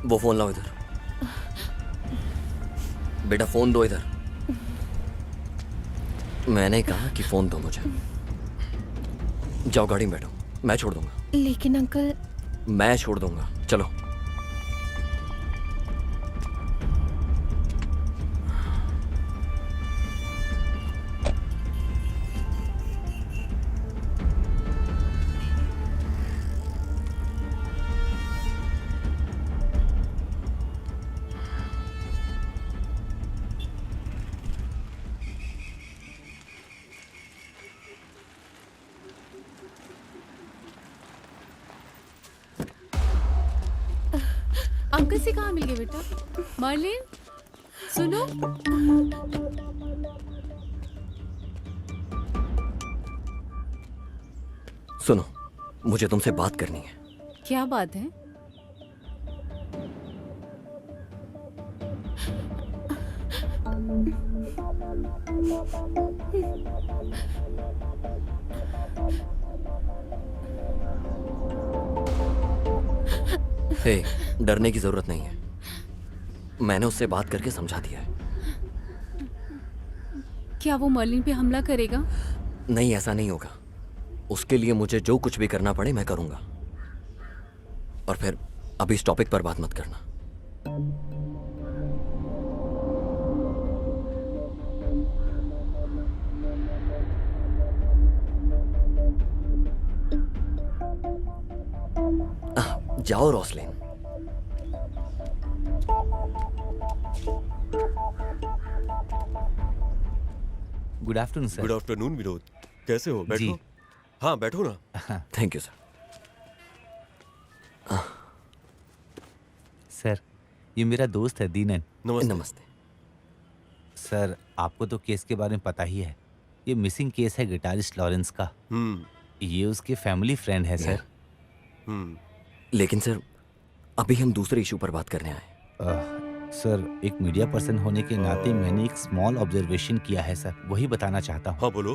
वो फोन लाओ इधर। बेटा फोन दो इधर। मैंने कहा कि फोन दो मुझे। जाओ गाड़ी में बैठो, मैं छोड़ दूंगा। लेकिन अंकल। मैं छोड़ दूंगा, चलो। अंकल से कहाँ मिल गए बेटा? मर्लिन, सुनो। सुनो, मुझे तुमसे बात करनी है। क्या बात है? हे, डरने की जरूरत नहीं है। मैंने उससे बात करके समझा दिया है। क्या वो मर्लिन पे हमला करेगा? नहीं, ऐसा नहीं होगा। उसके लिए मुझे जो कुछ भी करना पड़े मैं करूंगा। और फिर अभी इस टॉपिक पर बात मत करना। जाओ Roslin. Good afternoon sir. Good afternoon Vinod, कैसे हो? बैठो। जी। हाँ बैठो ना। Thank you sir. सर, ये मेरा दोस्त है दीनन। नमस्ते। नमस्ते। सर, आपको तो केस के बारे में पता ही है। ये मिसिंग केस है गिटारिस्ट लॉरेंस का। ये उसके फैमिली फ्रेंड है सर। लेकिन सर, अभी हम दूसरे इशू पर बात करने आए। सर, एक मीडिया पर्सन होने के नाते मैंने एक स्मॉल ऑब्जर्वेशन किया है सर, वही बताना चाहता हूँ। हाँ बोलो।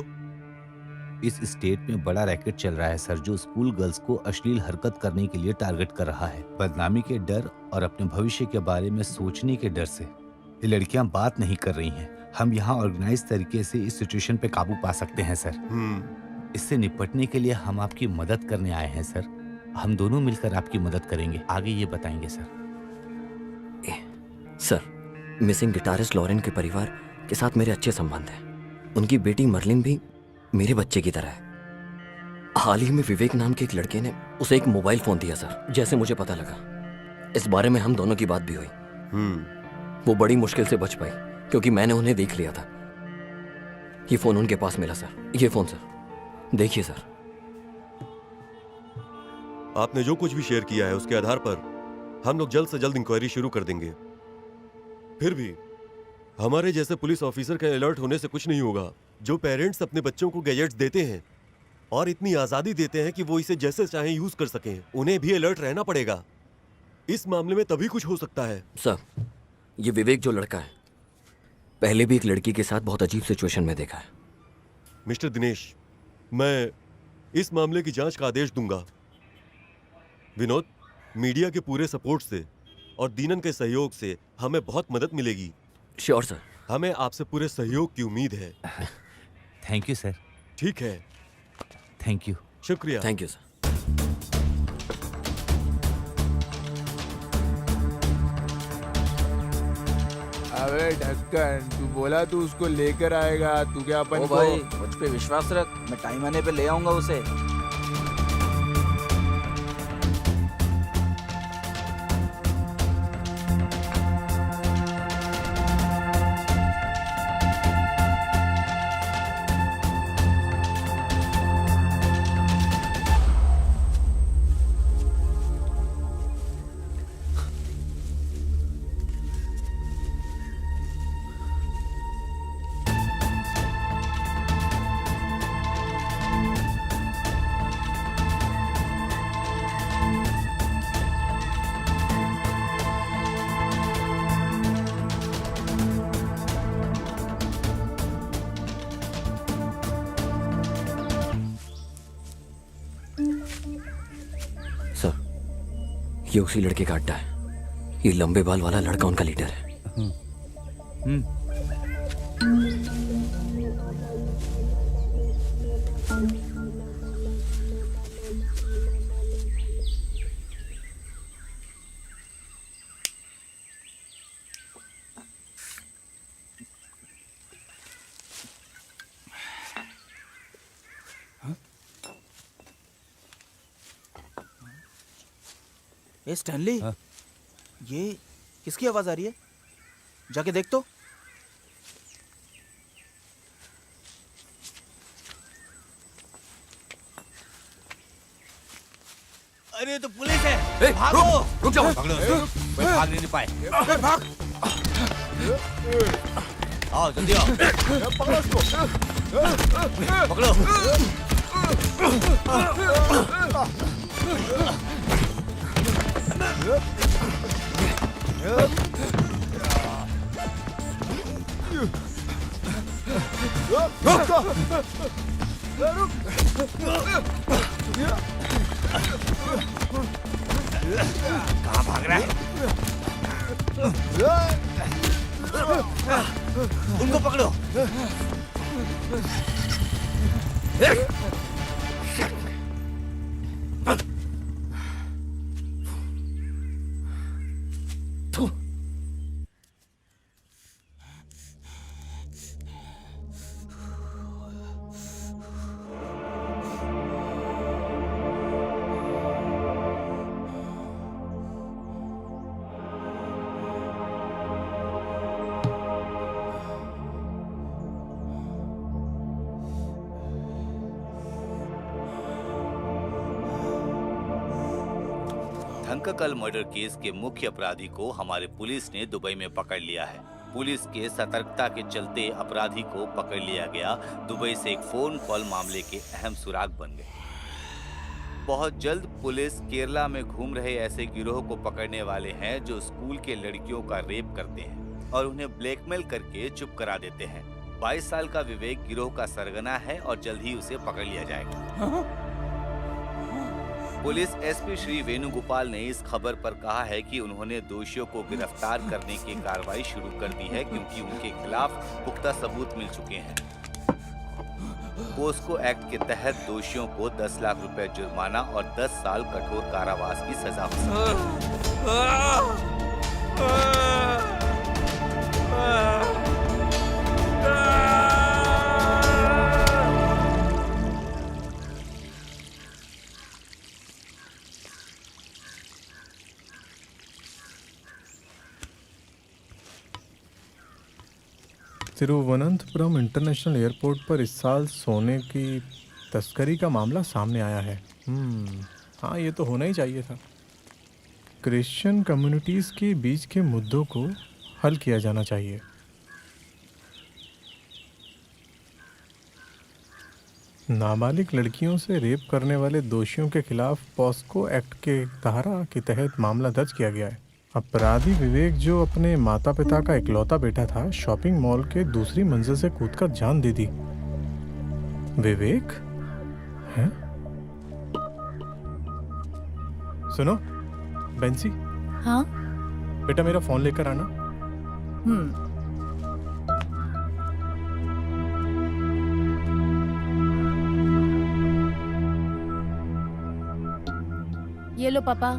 इस स्टेट में बड़ा रैकेट चल रहा है सर, जो स्कूल गर्ल्स को अश्लील हरकत करने के लिए टारगेट कर रहा है। बदनामी के डर और अपने भविष्य के बारे में सोचने के डर से ये लड़कियां बात नहीं कर रही हैं। हम यहाँ ऑर्गेनाइज तरीके से इस सिचुएशन पे काबू पा सकते हैं सर। इससे निपटने के लिए हम आपकी मदद करने आए हैं सर। हम दोनों मिलकर आपकी मदद करेंगे। आगे ये बताएंगे sir. Sir, missing guitarist Lauren के परिवार के साथ मेरे अच्छे संबंध हैं। उनकी बेटी मर्लिन भी मेरे बच्चे की तरह है। हाल ही में विवेक नाम के एक लड़के ने उसे एक मोबाइल फोन दिया सर। जैसे मुझे पता लगा, इस बारे में हम दोनों की बात भी हुई। वो बड़ी मुश्किल से बच पाई क्योंकि मैंने उन्हें देख लिया था। ये फोन उनके पास मिला सर। ये फोन सर, देखिए सर। आपने जो कुछ भी शेयर किया है उसके आधार पर हम लोग जल्द से जल्द इंक्वायरी शुरू कर देंगे। फिर भी हमारे जैसे पुलिस ऑफिसर के अलर्ट होने से कुछ नहीं होगा। जो पेरेंट्स अपने बच्चों को गैजेट्स देते हैं और इतनी आजादी देते हैं कि वो इसे जैसे चाहें यूज कर सकें, उन्हें भी अलर्ट रहना पड़ेगा। इस मामले में तभी कुछ हो सकता है। सर, ये विवेक जो लड़का है, पहले भी एक लड़की के साथ बहुत अजीब सिचुएशन में देखा है। मिस्टर दिनेश, मैं इस मामले की जांच का आदेश दूंगा। विनोद, मीडिया के पूरे सपोर्ट से और दीनन के सहयोग से हमें बहुत मदद मिलेगी। Sure sir. हमें आपसे पूरे सहयोग की उम्मीद है। Thank you sir. ठीक है, थैंक यू। शुक्रिया। Thank you sir. अबे ढक्कन, तू बोला तू उसको लेकर आएगा, तू क्या अपन ओ को... भाई, मुझ पे विश्वास रख, मैं टाइम आने पे ले आऊंगा उसे। ये उसी लड़के का अड्डा है। ये लंबे बाल वाला लड़का उनका लीडर है। ए स्टैनली, ये किसकी आवाज आ रही है? जाके देख तो। अरे तो पुलिस है। भागो। रुक जाओ। पकड़ो। कोई भाग नहीं पाए। भाग। आओ जल्दी आओ। पकड़ो उसको। पकड़ो। कहाँ भाग रहा है? उनको पकड़ो। धंकाकल मर्डर केस के मुख्य अपराधी को हमारे पुलिस ने दुबई में पकड़ लिया है। पुलिस के सतर्कता के चलते अपराधी को पकड़ लिया गया। दुबई से एक फोन कॉल मामले के अहम सुराग बन गए। बहुत जल्द पुलिस केरला में घूम रहे ऐसे गिरोह को पकड़ने वाले हैं जो स्कूल के लड़कियों का रेप करते हैं और उन्हें ब्लैकमेल करके चुप करा देते हैं। 22 साल का विवेक गिरोह का सरगना है और जल्द ही उसे पकड़ लिया जाएगा। पुलिस एसपी श्री वेणुगोपाल ने इस खबर पर कहा है कि उन्होंने दोषियों को गिरफ्तार करने की कार्रवाई शुरू कर दी है क्योंकि उनके खिलाफ पुख्ता सबूत मिल चुके हैं। पोस्को एक्ट के तहत दोषियों को 10 लाख रुपए जुर्माना और 10 साल कठोर कारावास की सजा हो सकती है। तिरुवनंतपुरम इंटरनेशनल एयरपोर्ट पर इस साल सोने की तस्करी का मामला सामने आया है। हाँ, ये तो होना ही चाहिए था। क्रिश्चियन कम्युनिटीज़ के बीच के मुद्दों को हल किया जाना चाहिए। नाबालिग लड़कियों से रेप करने वाले दोषियों के खिलाफ पॉस्को एक्ट के धारा के तहत मामला दर्ज किया गया है। अपराधी विवेक, जो अपने माता पिता का इकलौता बेटा था, शॉपिंग मॉल के दूसरी मंजिल से कूदकर जान दे दी। विवेक है? सुनो बेंसी। हाँ बेटा, मेरा फोन लेकर आना। ये लो पापा।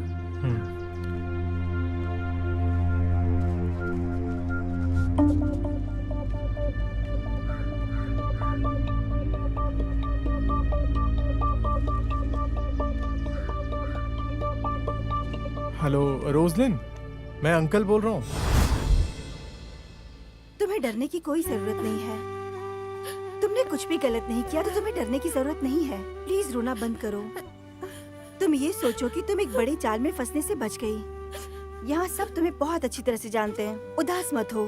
हेलो रोजलिन, मैं अंकल बोल रहा हूँ। तुम्हें डरने की कोई जरूरत नहीं है। तुमने कुछ भी गलत नहीं किया तो तुम्हें डरने की जरूरत नहीं है। प्लीज रोना बंद करो। तुम ये सोचो कि तुम एक बड़े जाल में फंसने से बच गई। यहाँ सब तुम्हें बहुत अच्छी तरह से जानते हैं। उदास मत हो,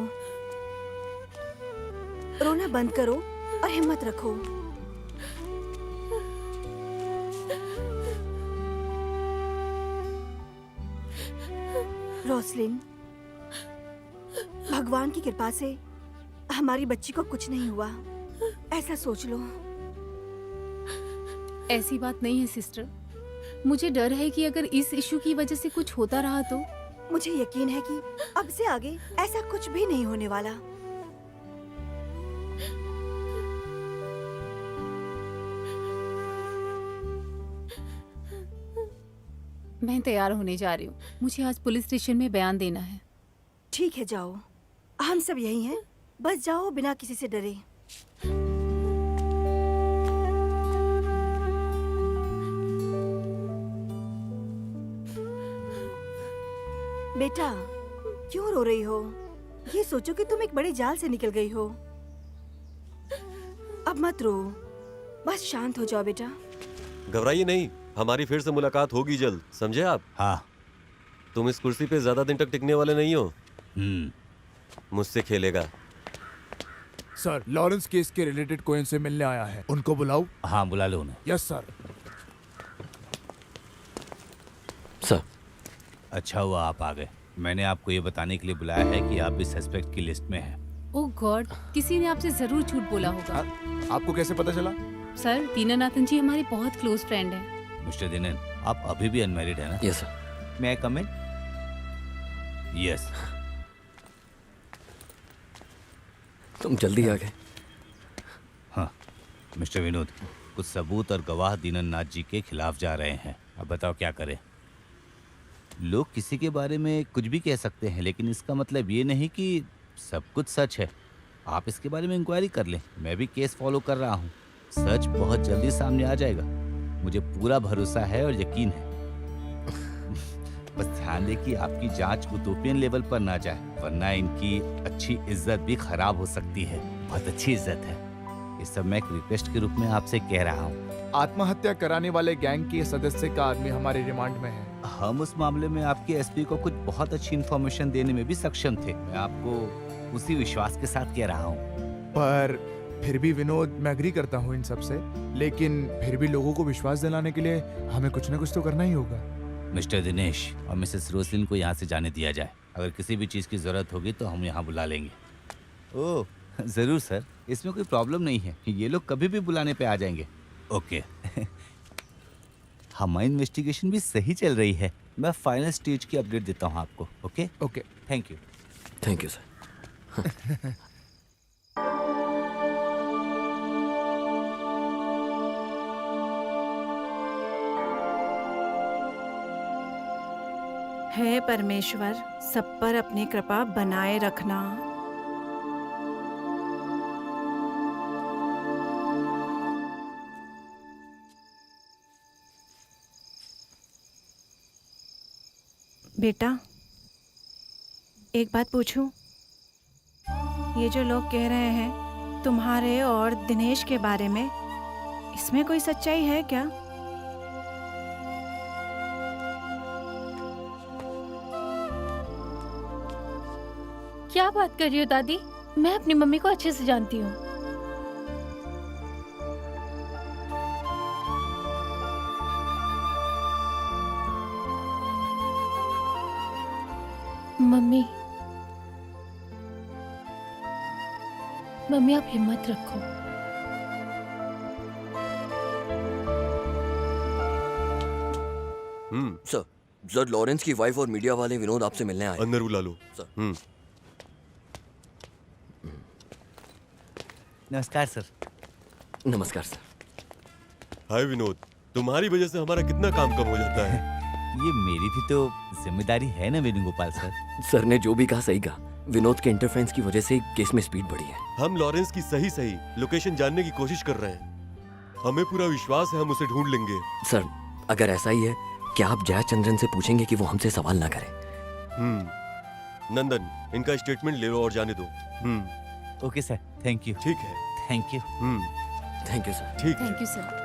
रोना बंद करो और हिम्मत रखो। रोसलिन, भगवान की कृपा से हमारी बच्ची को कुछ नहीं हुआ, ऐसा सोच लो। ऐसी बात नहीं है सिस्टर। मुझे डर है कि अगर इस इशू की वजह से कुछ होता रहा तो। मुझे यकीन है कि अब से आगे ऐसा कुछ भी नहीं होने वाला। मैं तैयार होने जा रही हूँ। मुझे आज पुलिस स्टेशन में बयान देना है। ठीक है, जाओ। हम सब यही हैं। बस जाओ बिना किसी से डरे। बेटा, क्यों रो रही हो? ये सोचो कि तुम एक बड़े जाल से निकल गई हो। अब मत रो, बस शांत हो जाओ बेटा। घबराइए नहीं, हमारी फिर से मुलाकात होगी जल्द, समझे आप? हाँ। तुम इस कुर्सी पे ज्यादा दिन तक टिकने वाले नहीं हो। मुझसे खेलेगा। सर, लॉरेंस केस के रिलेटेड कोई इनसे मिलने आया है, उनको बुलाओ। हाँ, बुला लो उन्हें। Yes sir. सर, अच्छा हुआ आप आ गए। मैंने आपको ये बताने के लिए बुलाया है कि आप भी सस्पेक्ट की लिस्ट में हैं। ओह गॉड, किसी ने आपसे जरूर झूठ बोला होगा। आपको कैसे पता चला? सर, दीनानाथन जी हमारे बहुत क्लोज फ्रेंड हैं। मिस्टर दिनेन, आप अभी भी अनमैरिड है ना? Yes sir. मैं कम इन? यस। तुम जल्दी आ गए। हाँ मिस्टर विनोद, कुछ सबूत और गवाह दीननाथ जी के खिलाफ जा रहे हैं। अब बताओ क्या करें। लोग किसी के बारे में कुछ भी कह सकते हैं, लेकिन इसका मतलब ये नहीं कि सब कुछ सच है। आप इसके बारे में इंक्वायरी कर लें। मैं भी केस फॉलो कर रहा हूँ। सच बहुत जल्दी सामने आ जाएगा, मुझे पूरा भरोसा है और यकीन है। बस ध्यान दें कि आपकी जांच यूटोपियन लेवल पर ना जाए, वरना इनकी अच्छी इज्जत भी खराब हो सकती है। बहुत अच्छी इज्जत है। ये सब मैं एक रिक्वेस्ट के रूप में आपसे कह रहा हूँ। आत्महत्या कराने वाले गैंग के सदस्य का आदमी हमारे रिमांड में है। हम उस मामले में आपके एसपी को कुछ बहुत अच्छी इन्फॉर्मेशन देने में भी सक्षम थे। मैं आपको उसी विश्वास के साथ कह रहा हूँ। पर फिर भी विनोद, मैं एग्री करता हूँ इन सब से, लेकिन फिर भी लोगों को विश्वास दिलाने के लिए हमें कुछ न कुछ तो करना ही होगा। मिस्टर दिनेश और मिसेस रोसलिन को यहाँ से जाने दिया जाए। अगर किसी भी चीज़ की ज़रूरत होगी तो हम यहाँ बुला लेंगे। ओह ज़रूर सर, इसमें कोई प्रॉब्लम नहीं है। ये लोग कभी भी बुलाने पे आ जाएंगे। ओके। हमारी इन्वेस्टिगेशन भी सही चल रही है। मैं फाइनल स्टेज की अपडेट देता हूँ आपको। Okay okay, thank you. Thank you sir. हे परमेश्वर, सब पर अपनी कृपा बनाए रखना। बेटा, एक बात पूछूं? ये जो लोग कह रहे हैं तुम्हारे और दिनेश के बारे में, इसमें कोई सच्चाई है क्या? क्या बात कर रही हो दादी? मैं अपनी मम्मी को अच्छे से जानती हूँ। मम्मी, मम्मी आप हिम्मत रखो। सर, सर लॉरेंस की वाइफ और मीडिया वाले विनोद आपसे मिलने आए। अंदर बुला लो सर। नमस्कार सर। नमस्कार सर। हाय विनोद, तुम्हारी वजह से हमारा कितना काम कम हो जाता है। ये मेरी भी तो जिम्मेदारी है ना वेणुगोपाल सर। सर ने जो भी कहा सही कहा। विनोद के इंटरफेरेंस की वजह से केस में स्पीड बढ़ी है। हम लॉरेंस की सही लोकेशन जानने की कोशिश कर रहे हैं। हमें पूरा विश्वास है हम उसे ढूंढ लेंगे। सर, अगर ऐसा ही है, क्या आप जयचंद्रन से पूछेंगे कि वो हमसे सवाल ना करें? नंदन, इनका स्टेटमेंट ले लो और जाने दो। Okay sir, thank you. ठीक है। Thank you. Thank you sir. ठीक है। Thank you sir.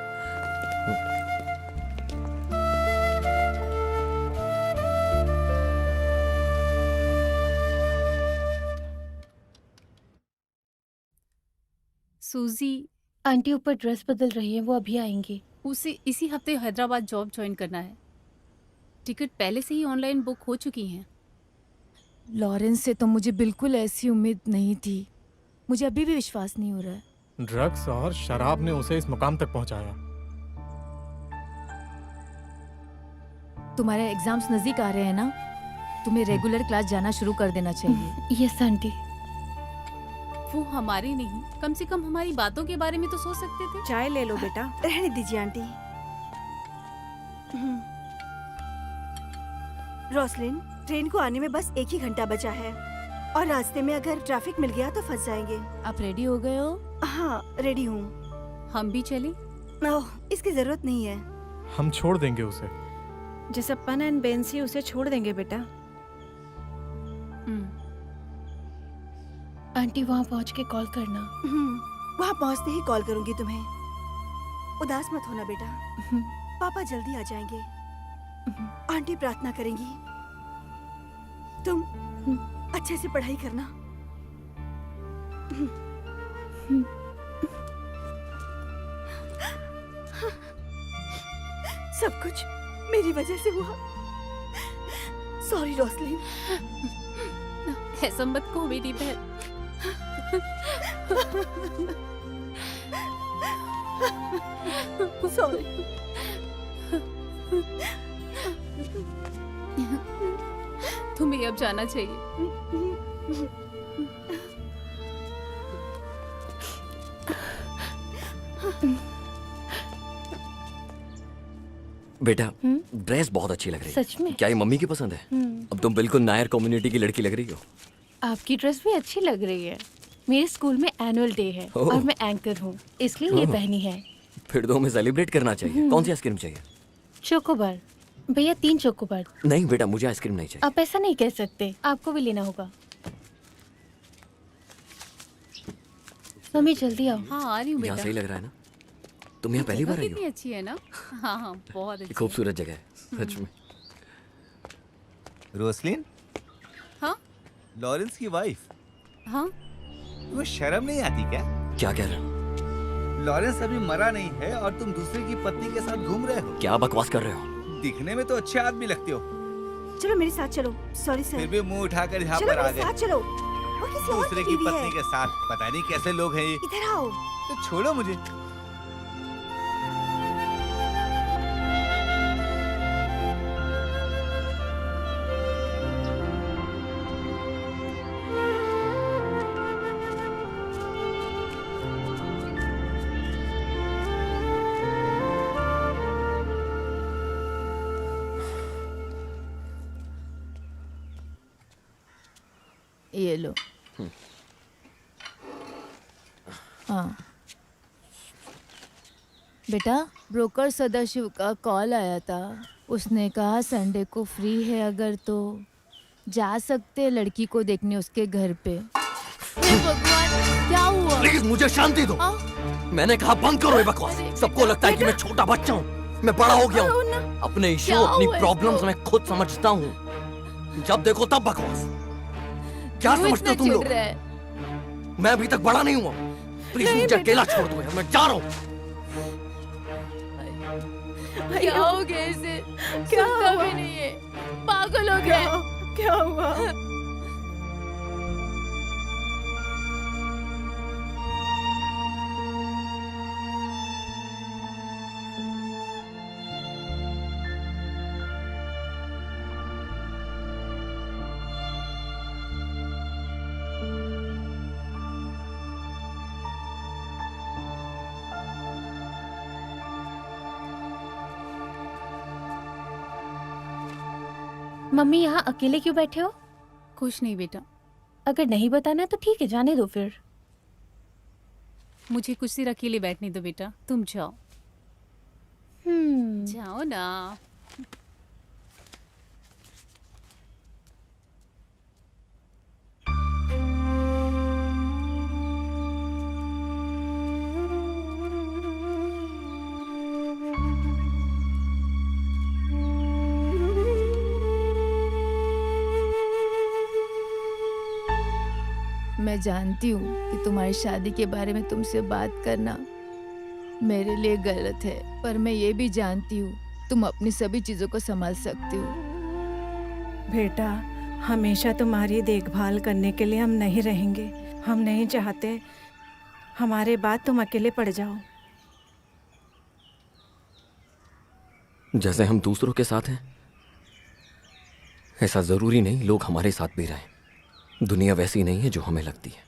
सूजी आंटी ऊपर ड्रेस बदल रही है, वो अभी आएंगी। उसे इसी हफ्ते हैदराबाद जॉब ज्वाइन करना है। टिकट पहले से ही ऑनलाइन बुक हो चुकी हैं। लॉरेंस से तो मुझे बिल्कुल ऐसी उम्मीद नहीं थी। मुझे अभी भी विश्वास नहीं हो रहा है। ड्रग्स और शराब ने उसे इस मुकाम तक पहुंचाया। तुम्हारे एग्जाम्स नजदीक आ रहे हैं ना, तुम्हें रेगुलर क्लास जाना शुरू कर देना चाहिए। Yes aunty. वो हमारी नहीं, कम से कम हमारी बातों के बारे में तो सोच सकते थे। चाय ले लो बेटा। रहने दीजिए आंटी। रोसलिन, ट्रेन को आने में बस 1 ही घंटा बचा है और रास्ते में अगर ट्रैफिक मिल गया तो फंस जाएंगे। आप रेडी हो गए हो? हाँ, रेडी हूँ। हम भी चले? ओह, इसकी जरूरत नहीं है। हम छोड़ देंगे उसे। जसप्पन एंड बेंसी उसे छोड़ देंगे बेटा। आंटी वहाँ पहुँच के कॉल करना। वहाँ पहुँचते ही कॉल करूंगी तुम्हें। उदास मत होना बेटा, पापा जल्दी आ जाएंगे। आंटी प्रार्थना करेंगी। तुम अच्छे से पढ़ाई करना। सब कुछ मेरी वजह से हुआ। Sorry Roslin. ऐसा मत कहो मेरी बहन। सॉरी। तुम्हें अब जाना चाहिए। बेटा ड्रेस बहुत अच्छी लग रही है। सच में? क्या ये मम्मी की पसंद है? अब तुम बिल्कुल नायर कम्युनिटी की लड़की लग रही हो। आपकी ड्रेस भी अच्छी लग रही है। मेरे स्कूल में एनुअल डे है ओह। और मैं एंकर हूँ, इसलिए ये ओह। पहनी है। फिर तो हमें सेलिब्रेट करना चाहिए। कौन सी आइसक्रीम चाहिए? चोकोबार। भैया 3 चोकोबार। नहीं बेटा, मुझे आइसक्रीम नहीं चाहिए। आप ऐसा नहीं कह सकते, आपको भी लेना होगा। मम्मी जल्दी आओ। हाँ आ रही हूँ यहाँ बेटा। सही लग रहा है ना? तुम यहाँ पहली जगह बार आई कितनी हो? अच्छी है ना। हाँ हाँ बहुत ये अच्छी। खूबसूरत जगह है सच में। रोसलिन, हाँ लॉरेंस की वाइफ, हाँ तुम्हें शर्म नहीं आती क्या? क्या कह रहे हो? लॉरेंस अभी मरा नहीं है और तुम दूसरे की पत्नी के साथ घूम रहे हो। क्या बकवास कर रहे हो? दिखने में तो अच्छे आदमी लगते हो, चलो मेरे साथ चलो। सॉरी फिर सर। भी मुंह उठाकर यहाँ चलो पर आ मेरे साथ गए। चलो। वो किसी और दूसरे की की बीवी पत्नी है। के साथ पता नहीं कैसे लोग हैं ये। इधर आओ। तो छोड़ो मुझे। ये लो। हाँ बेटा, ब्रोकर सदाशिव का कॉल आया था। उसने कहा संडे को फ्री है अगर तो जा सकते लड़की को देखने उसके घर पे। हे भगवान, क्या हुआ? प्लीज मुझे शांति दो। मैंने कहा बंद करो ये बकवास। सबको लगता है कि मैं छोटा बच्चा हूँ। मैं बड़ा हो गया हूँ। अपने इश्यू, क्या अपनी हुआ प्रॉब्लम्स इसको? मैं खुद समझता हूँ। जब देखो तब बकवास। क्या क्यों समझते हो इतना तुम लोग? चिढ़ रहा है? मैं अभी तक बड़ा नहीं हुआ। प्लीज मुझे अकेला छोड़ दो यार, मैं जा रहा हूँ। क्या हो गया इसे? सुनता भी नहीं है, पागल हो गया। क्या हुआ? मम्मी यहाँ अकेले क्यों बैठे हो? कुछ नहीं बेटा, अगर नहीं बताना तो ठीक है, जाने दो फिर। मुझे कुछ देर अकेले बैठने दो बेटा, तुम जाओ। जाओ ना। मैं जानती हूँ कि तुम्हारी शादी के बारे में तुमसे बात करना मेरे लिए गलत है, पर मैं ये भी जानती हूँ तुम अपनी सभी चीजों को संभाल सकती हो। बेटा, हमेशा तुम्हारी देखभाल करने के लिए हम नहीं रहेंगे। हम नहीं चाहते हमारे बाद तुम अकेले पड़ जाओ। जैसे हम दूसरों के साथ हैं, ऐसा जरूरी नहीं लोग हमारे साथ भी रहें। दुनिया वैसी नहीं है जो हमें लगती है।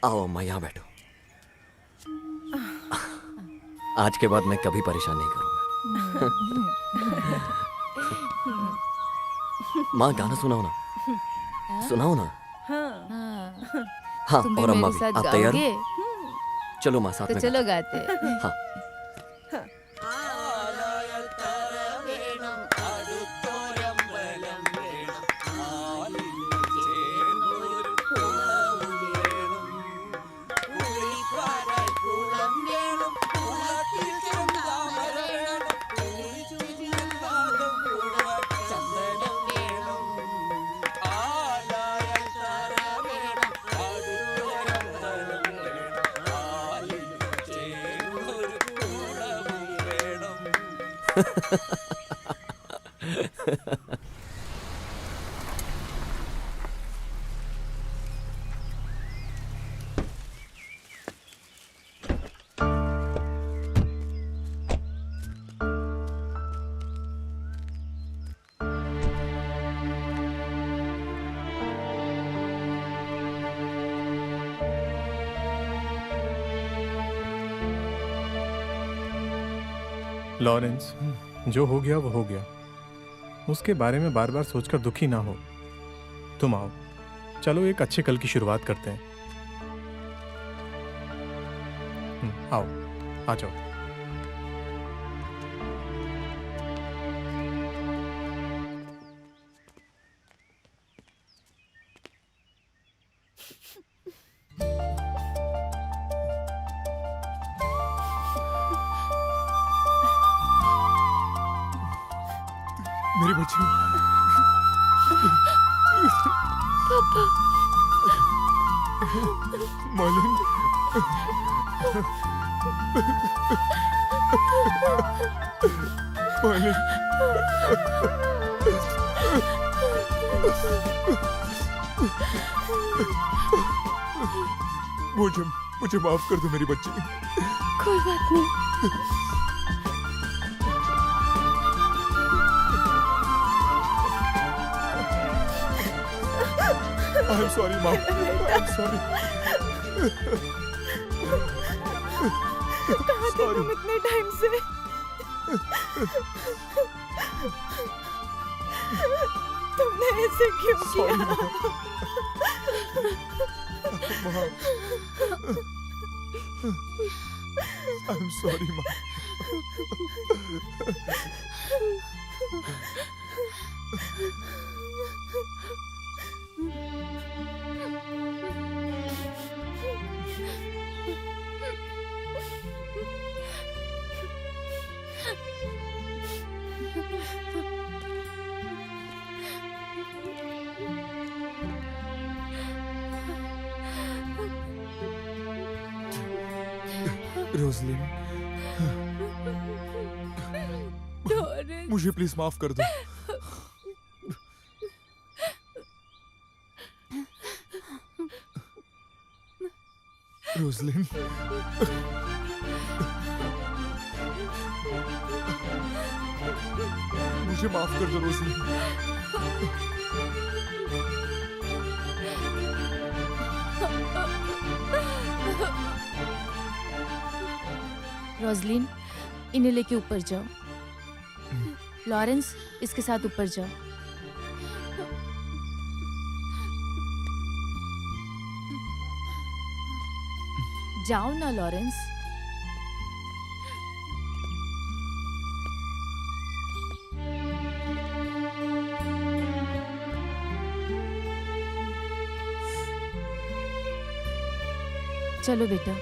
आओ अम्मा, यहाँ बैठो। आज के बाद मैं कभी परेशान नहीं करूंगा। माँ गाना सुनाओ ना, सुनाओ ना। हाँ, तुम भी और अम्मा मेरे भी। साथ आप तैयार गाओगे? हो? चलो माँ साथ तो में चलो गाते हैं। गाते। हाँ। लॉरेंस, जो हो गया वो हो गया। उसके बारे में बार बार सोचकर दुखी ना हो। तुम आओ, चलो एक अच्छे कल की शुरुआत करते हैं। आओ, आ जाओ। मेरी बच्ची। मालिन। मालिन। मुझे माफ कर दो मेरी बच्ची। कोई बात नहीं। I'm sorry, Mom. I'm sorry. कहाँ थे तुम इतने टाइम से? तुमने ऐसे क्यों किया? I'm sorry, Mom. रोजलिन, मुझे प्लीज माफ कर दो। रोजलिन, मुझे माफ कर दो रोजलिन। रोजलिन, इन्हें लेके ऊपर जाओ। लॉरेंस, इसके साथ ऊपर जाओ। जाओ ना लॉरेंस। चलो बेटा।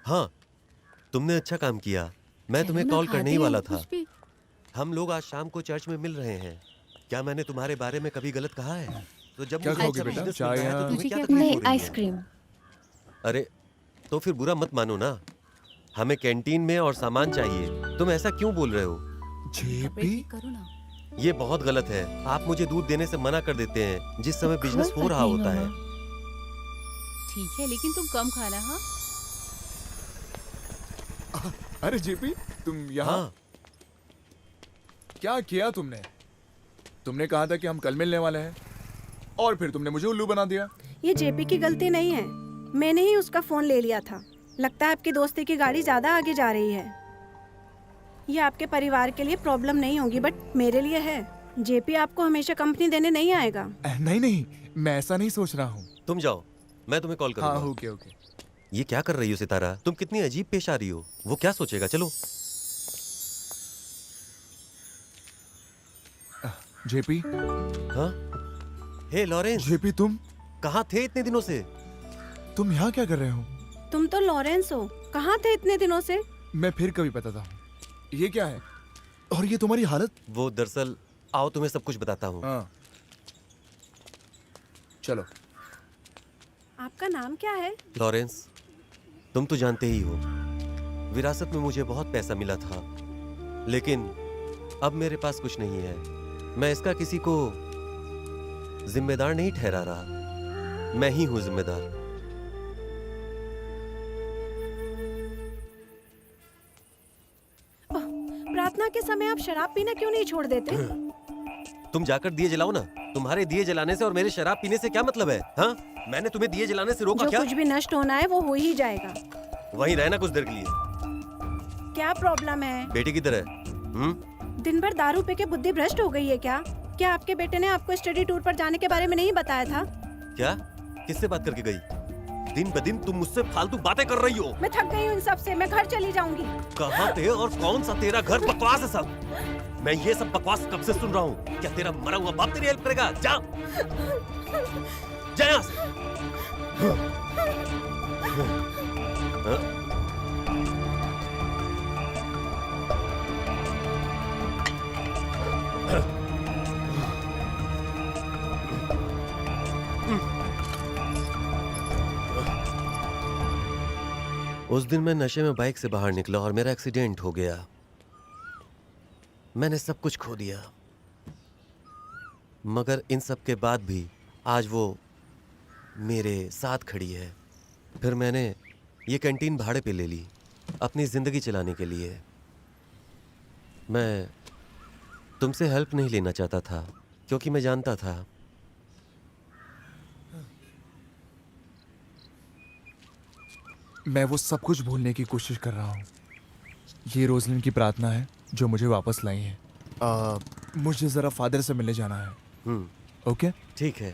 हाँ, तुमने अच्छा काम किया। मैं तुम्हें कॉल करने ही वाला था। हम लोग आज शाम को चर्च में मिल रहे हैं। क्या मैंने तुम्हारे बारे में कभी गलत कहा है? तो जब क्या मुझे खाओगे अच्छा बेटा? बिजनेस चाय मिलता है, या- तो तुम्हें क्या नहीं, तकलीफ हो रही है? आइसक्रीम। अरे, तो फिर बुरा मत मानो ना। हमें कैंटीन में और सामान चाहिए। तुम ऐसा क्यों बोल रहे हो? जेपी, करो ना। ये बहुत गलत है। आप मुझे दूध देने से मना कर देते हैं जिस समय बिजनेस हो रहा होता है। ठीक है, लेकिन तुम कम खाना। हाँ, अरे जेपी, तुम यहाँ? हाँ, क्या किया तुमने? तुमने कहा था कि हम कल मिलने वाले हैं, और फिर तुमने मुझे उल्लू बना दिया। ये जेपी की गलती नहीं है। मैंने ही उसका फोन ले लिया था। लगता है आपकी दोस्ती की गाड़ी ज्यादा आगे जा रही है। ये आपके परिवार के लिए प्रॉब्लम नहीं होगी, बट मेरे लिए है। जेपी आपको हमेशा कंपनी देने नहीं आएगा। नहीं नहीं, मैं ऐसा नहीं सोच रहा हूँ। तुम जाओ, मैं तुम्हें कॉल हाँ, करूंगा। Okay okay. ये क्या कर रही हो सितारा? तुम कितनी अजीब पेश आ रही हो। वो क्या सोचेगा? चलो। जेपी। हाँ? हे लॉरेंस, जेपी, तुम कहाँ थे इतने दिनों से? तुम यहाँ क्या कर रहे हो? तुम तो लॉरेंस हो। कहाँ थे इतने दिनों से? मैं फिर कभी बताता हूँ। ये क्या है? और ये तुम्हारी हालत? वो दरअसल, आओ तुम्हें सब कुछ बताता हूँ। हाँ, चलो। आपका नाम क्या है? लॉरेंस, तुम तो जानते ही हो, विरासत में मुझे बहुत पैसा मिला था, लेकिन अब मेरे पास कुछ नहीं है। मैं इसका किसी को जिम्मेदार नहीं ठहरा रहा। मैं ही हूं जिम्मेदार। प्रार्थना के समय आप शराब पीना क्यों नहीं छोड़ देते? तुम जाकर दिए जलाओ ना। तुम्हारे दिए जलाने से और मेरे शराब पीने से क्या मतलब है? हाँ, मैंने तुम्हें दिए जलाने से रोका जो क्या? कुछ भी नष्ट होना है वो हो ही जाएगा। वहीं रहना कुछ देर के लिए। क्या प्रॉब्लम है? बेटी किधर है? दिन भर दारू पी के बुद्धि भ्रष्ट हो गई है क्या? क्या आपके बेटे ने आपको स्टडी टूर पर जाने के बारे में नहीं बताया था? क्या? किससे बात करके गई? दिन ब दिन तुम मुझसे फालतू बातें कर रही हो। मैं थक गई हूँ इन सब से, मैं घर चली जाऊंगी। कहाँ थे और कौन सा तेरा घर? बकवास है सब। मैं ये सब बकवास कब से सुन रहा हूँ। क्या तेरा मरा हुआ बाप तेरी हेल्प करेगा? जा जा यहाँ से। उस दिन मैं नशे में बाइक से बाहर निकला और मेरा एक्सीडेंट हो गया। मैंने सब कुछ खो दिया, मगर इन सब के बाद भी आज वो मेरे साथ खड़ी है। फिर मैंने ये कैंटीन भाड़े पे ले ली अपनी ज़िंदगी चलाने के लिए। मैं तुमसे हेल्प नहीं लेना चाहता था क्योंकि मैं जानता था मैं वो सब कुछ भूलने की कोशिश कर रहा हूँ। ये रोजलिन की प्रार्थना है जो मुझे वापस लाई है। मुझे जरा फादर से मिलने जाना है। ओके? ठीक है।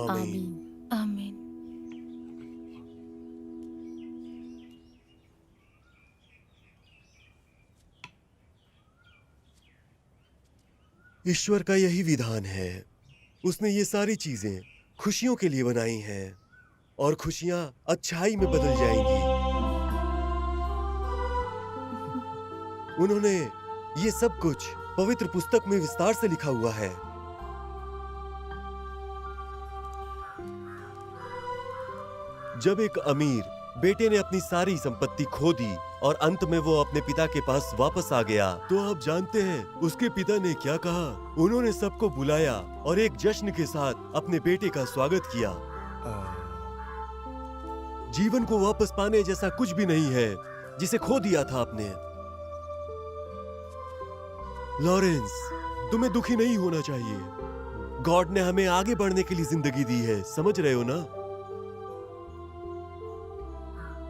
आमीन। आमीन। ईश्वर का यही विधान है। उसने ये सारी चीजें खुशियों के लिए बनाई हैं और खुशियां अच्छाई में बदल जाएंगी। उन्होंने ये सब कुछ पवित्र पुस्तक में विस्तार से लिखा हुआ है। जब एक अमीर बेटे ने अपनी सारी संपत्ति खो दी और अंत में वो अपने पिता के पास वापस आ गया, तो आप जानते हैं उसके पिता ने क्या कहा? उन्होंने सबको बुलाया और एक जश्न के साथ अपने बेटे का स्वागत किया। जीवन को वापस पाने जैसा कुछ भी नहीं है जिसे खो दिया था आपने। लॉरेंस, तुम्हें दुखी नहीं होना चाहिए। गॉड ने हमें आगे बढ़ने के लिए जिंदगी दी है, समझ रहे हो ना?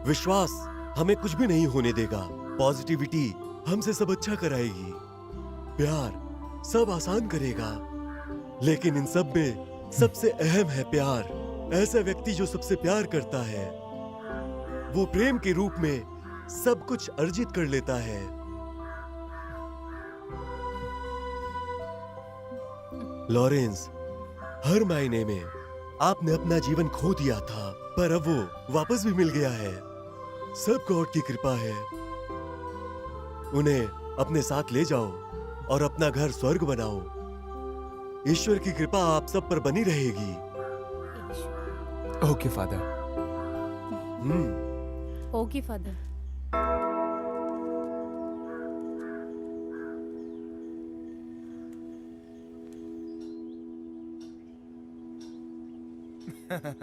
विश्वास हमें कुछ भी नहीं होने देगा। पॉजिटिविटी हमसे सब अच्छा कराएगी। प्यार सब आसान करेगा। लेकिन इन सब में सबसे अहम है प्यार। ऐसा व्यक्ति जो सबसे प्यार करता है वो प्रेम के रूप में सब कुछ अर्जित कर लेता है। लॉरेंस, हर मायने में आपने अपना जीवन खो दिया था, पर अब वो वापस भी मिल गया है। सब गॉड की कृपा है। उन्हें अपने साथ ले जाओ और अपना घर स्वर्ग बनाओ। ईश्वर की कृपा आप सब पर बनी रहेगी। Okay father. Okay father.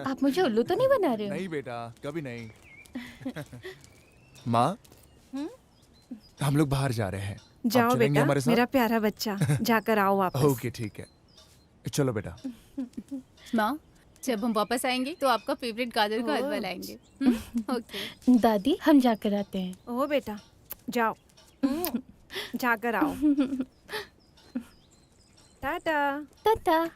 आप मुझे उल्लू तो नहीं बना रहे हो? नहीं बेटा, कभी नहीं। माँ, हम लोग बाहर जा रहे हैं। जाओ बेटा, हमारे साथ? मेरा प्यारा बच्चा, जाकर आओ वापस। ओके ठीक है, चलो बेटा। माँ, जब हम वापस आएंगे तो आपका फेवरेट गाजर का हलवा लाएंगे। ओके दादी, हम जाकर आते हैं। ओ बेटा, जाओ। जाकर आओ। Tata. Tata.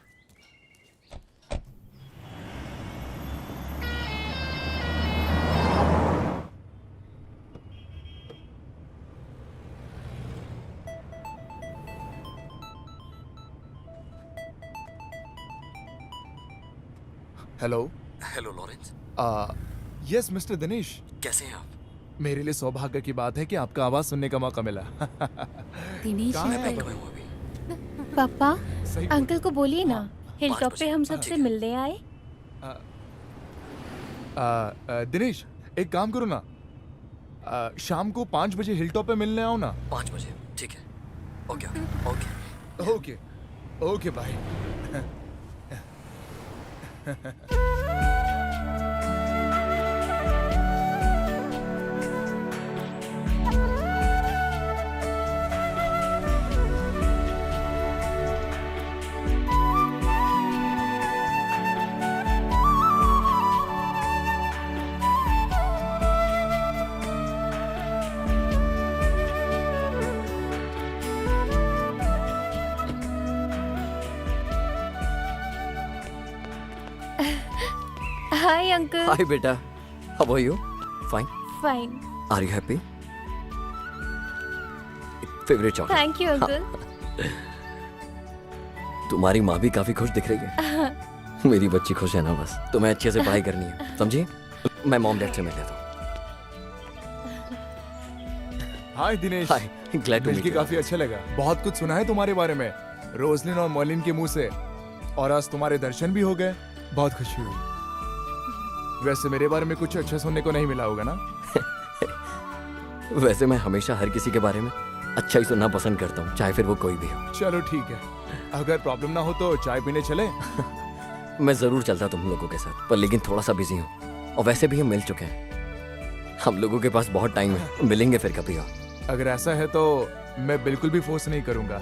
Hello. Hello Lawrence. Yes mister Dinesh. कैसे हैं आप? मेरे लिए सौभाग्य की बात है कि आपका आवाज सुनने का मौका मिला। दिनेश कहाँ है अंकल। पापा? पापा, सही अंकल को बोलिए ना, हिल टॉप पे हम सबसे मिलने आए। दिनेश, एक काम करो ना, शाम को 5 बजे हिल टॉप पे मिलने आओ ना। 5 बजे, ठीक है। Okay okay okay okay bye. Hi uncle. Hi बेटा, how are you? Fine. Fine. Are you happy? Favourite chocolate. Thank you uncle. तुम्हारी माँ भी काफी खुश दिख रही है। मेरी बच्ची खुश है ना, बस तुम्हें अच्छे से पढ़ाई करनी है, समझिए? मैं मॉम डैड से मिल लेता हूँ। हाय दिनेश। हाय, ग्लैड टू मिल मीट के यू। काफी अच्छा लगा। बहुत कुछ सुना है तुम्हारे बारे में, रोजलिन और मॉलिन के मुंह से, और आज तुम्हारे दर्शन भी हो गए। बहुत खुशी हुई। वैसे मेरे बारे में कुछ अच्छा सुनने को नहीं मिला होगा ना? वैसे मैं हमेशा हर किसी के बारे में अच्छा ही सुनना पसंद करता हूँ, चाहे फिर वो कोई भी हो। चलो ठीक है, अगर प्रॉब्लम ना हो तो चाय पीने चले? मैं जरूर चलता तुम लोगों के साथ, पर लेकिन थोड़ा सा बिजी हूँ, और वैसे भी हम मिल चुके हैं। हम लोगों के पास बहुत टाइम है, मिलेंगे फिर कभी और। अगर ऐसा है तो मैं बिल्कुल भी फोर्स नहीं करूंगा।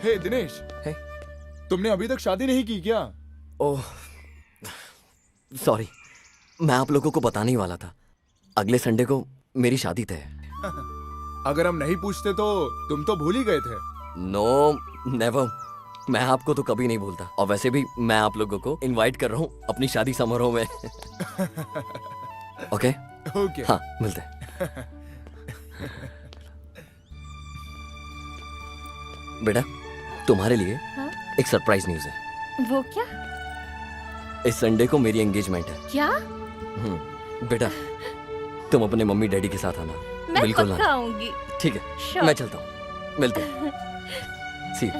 हे दिनेश, हे? तुमने अभी तक शादी नहीं की क्या? ओह सॉरी, मैं आप लोगों को बताने ही वाला था। अगले संडे को मेरी शादी तय है। अगर हम नहीं पूछते तो तुम तो भूल ही गए थे। नो नेवर, मैं आपको तो कभी नहीं भूलता, और वैसे भी मैं आप लोगों को इनवाइट कर रहा हूँ अपनी शादी समारोह में। Okay okay. हाँ, मिलते हैं। बेटा, तुम्हारे लिए हाँ? एक सरप्राइज न्यूज है। वो क्या? इस संडे को मेरी एंगेजमेंट है। क्या? बेटा, तुम अपने मम्मी डैडी के साथ आना। मैं बिल्कुल पक्का आना। आऊंगी। ठीक है, Sure. मैं चलता हूँ, मिलते हैं। सी यू।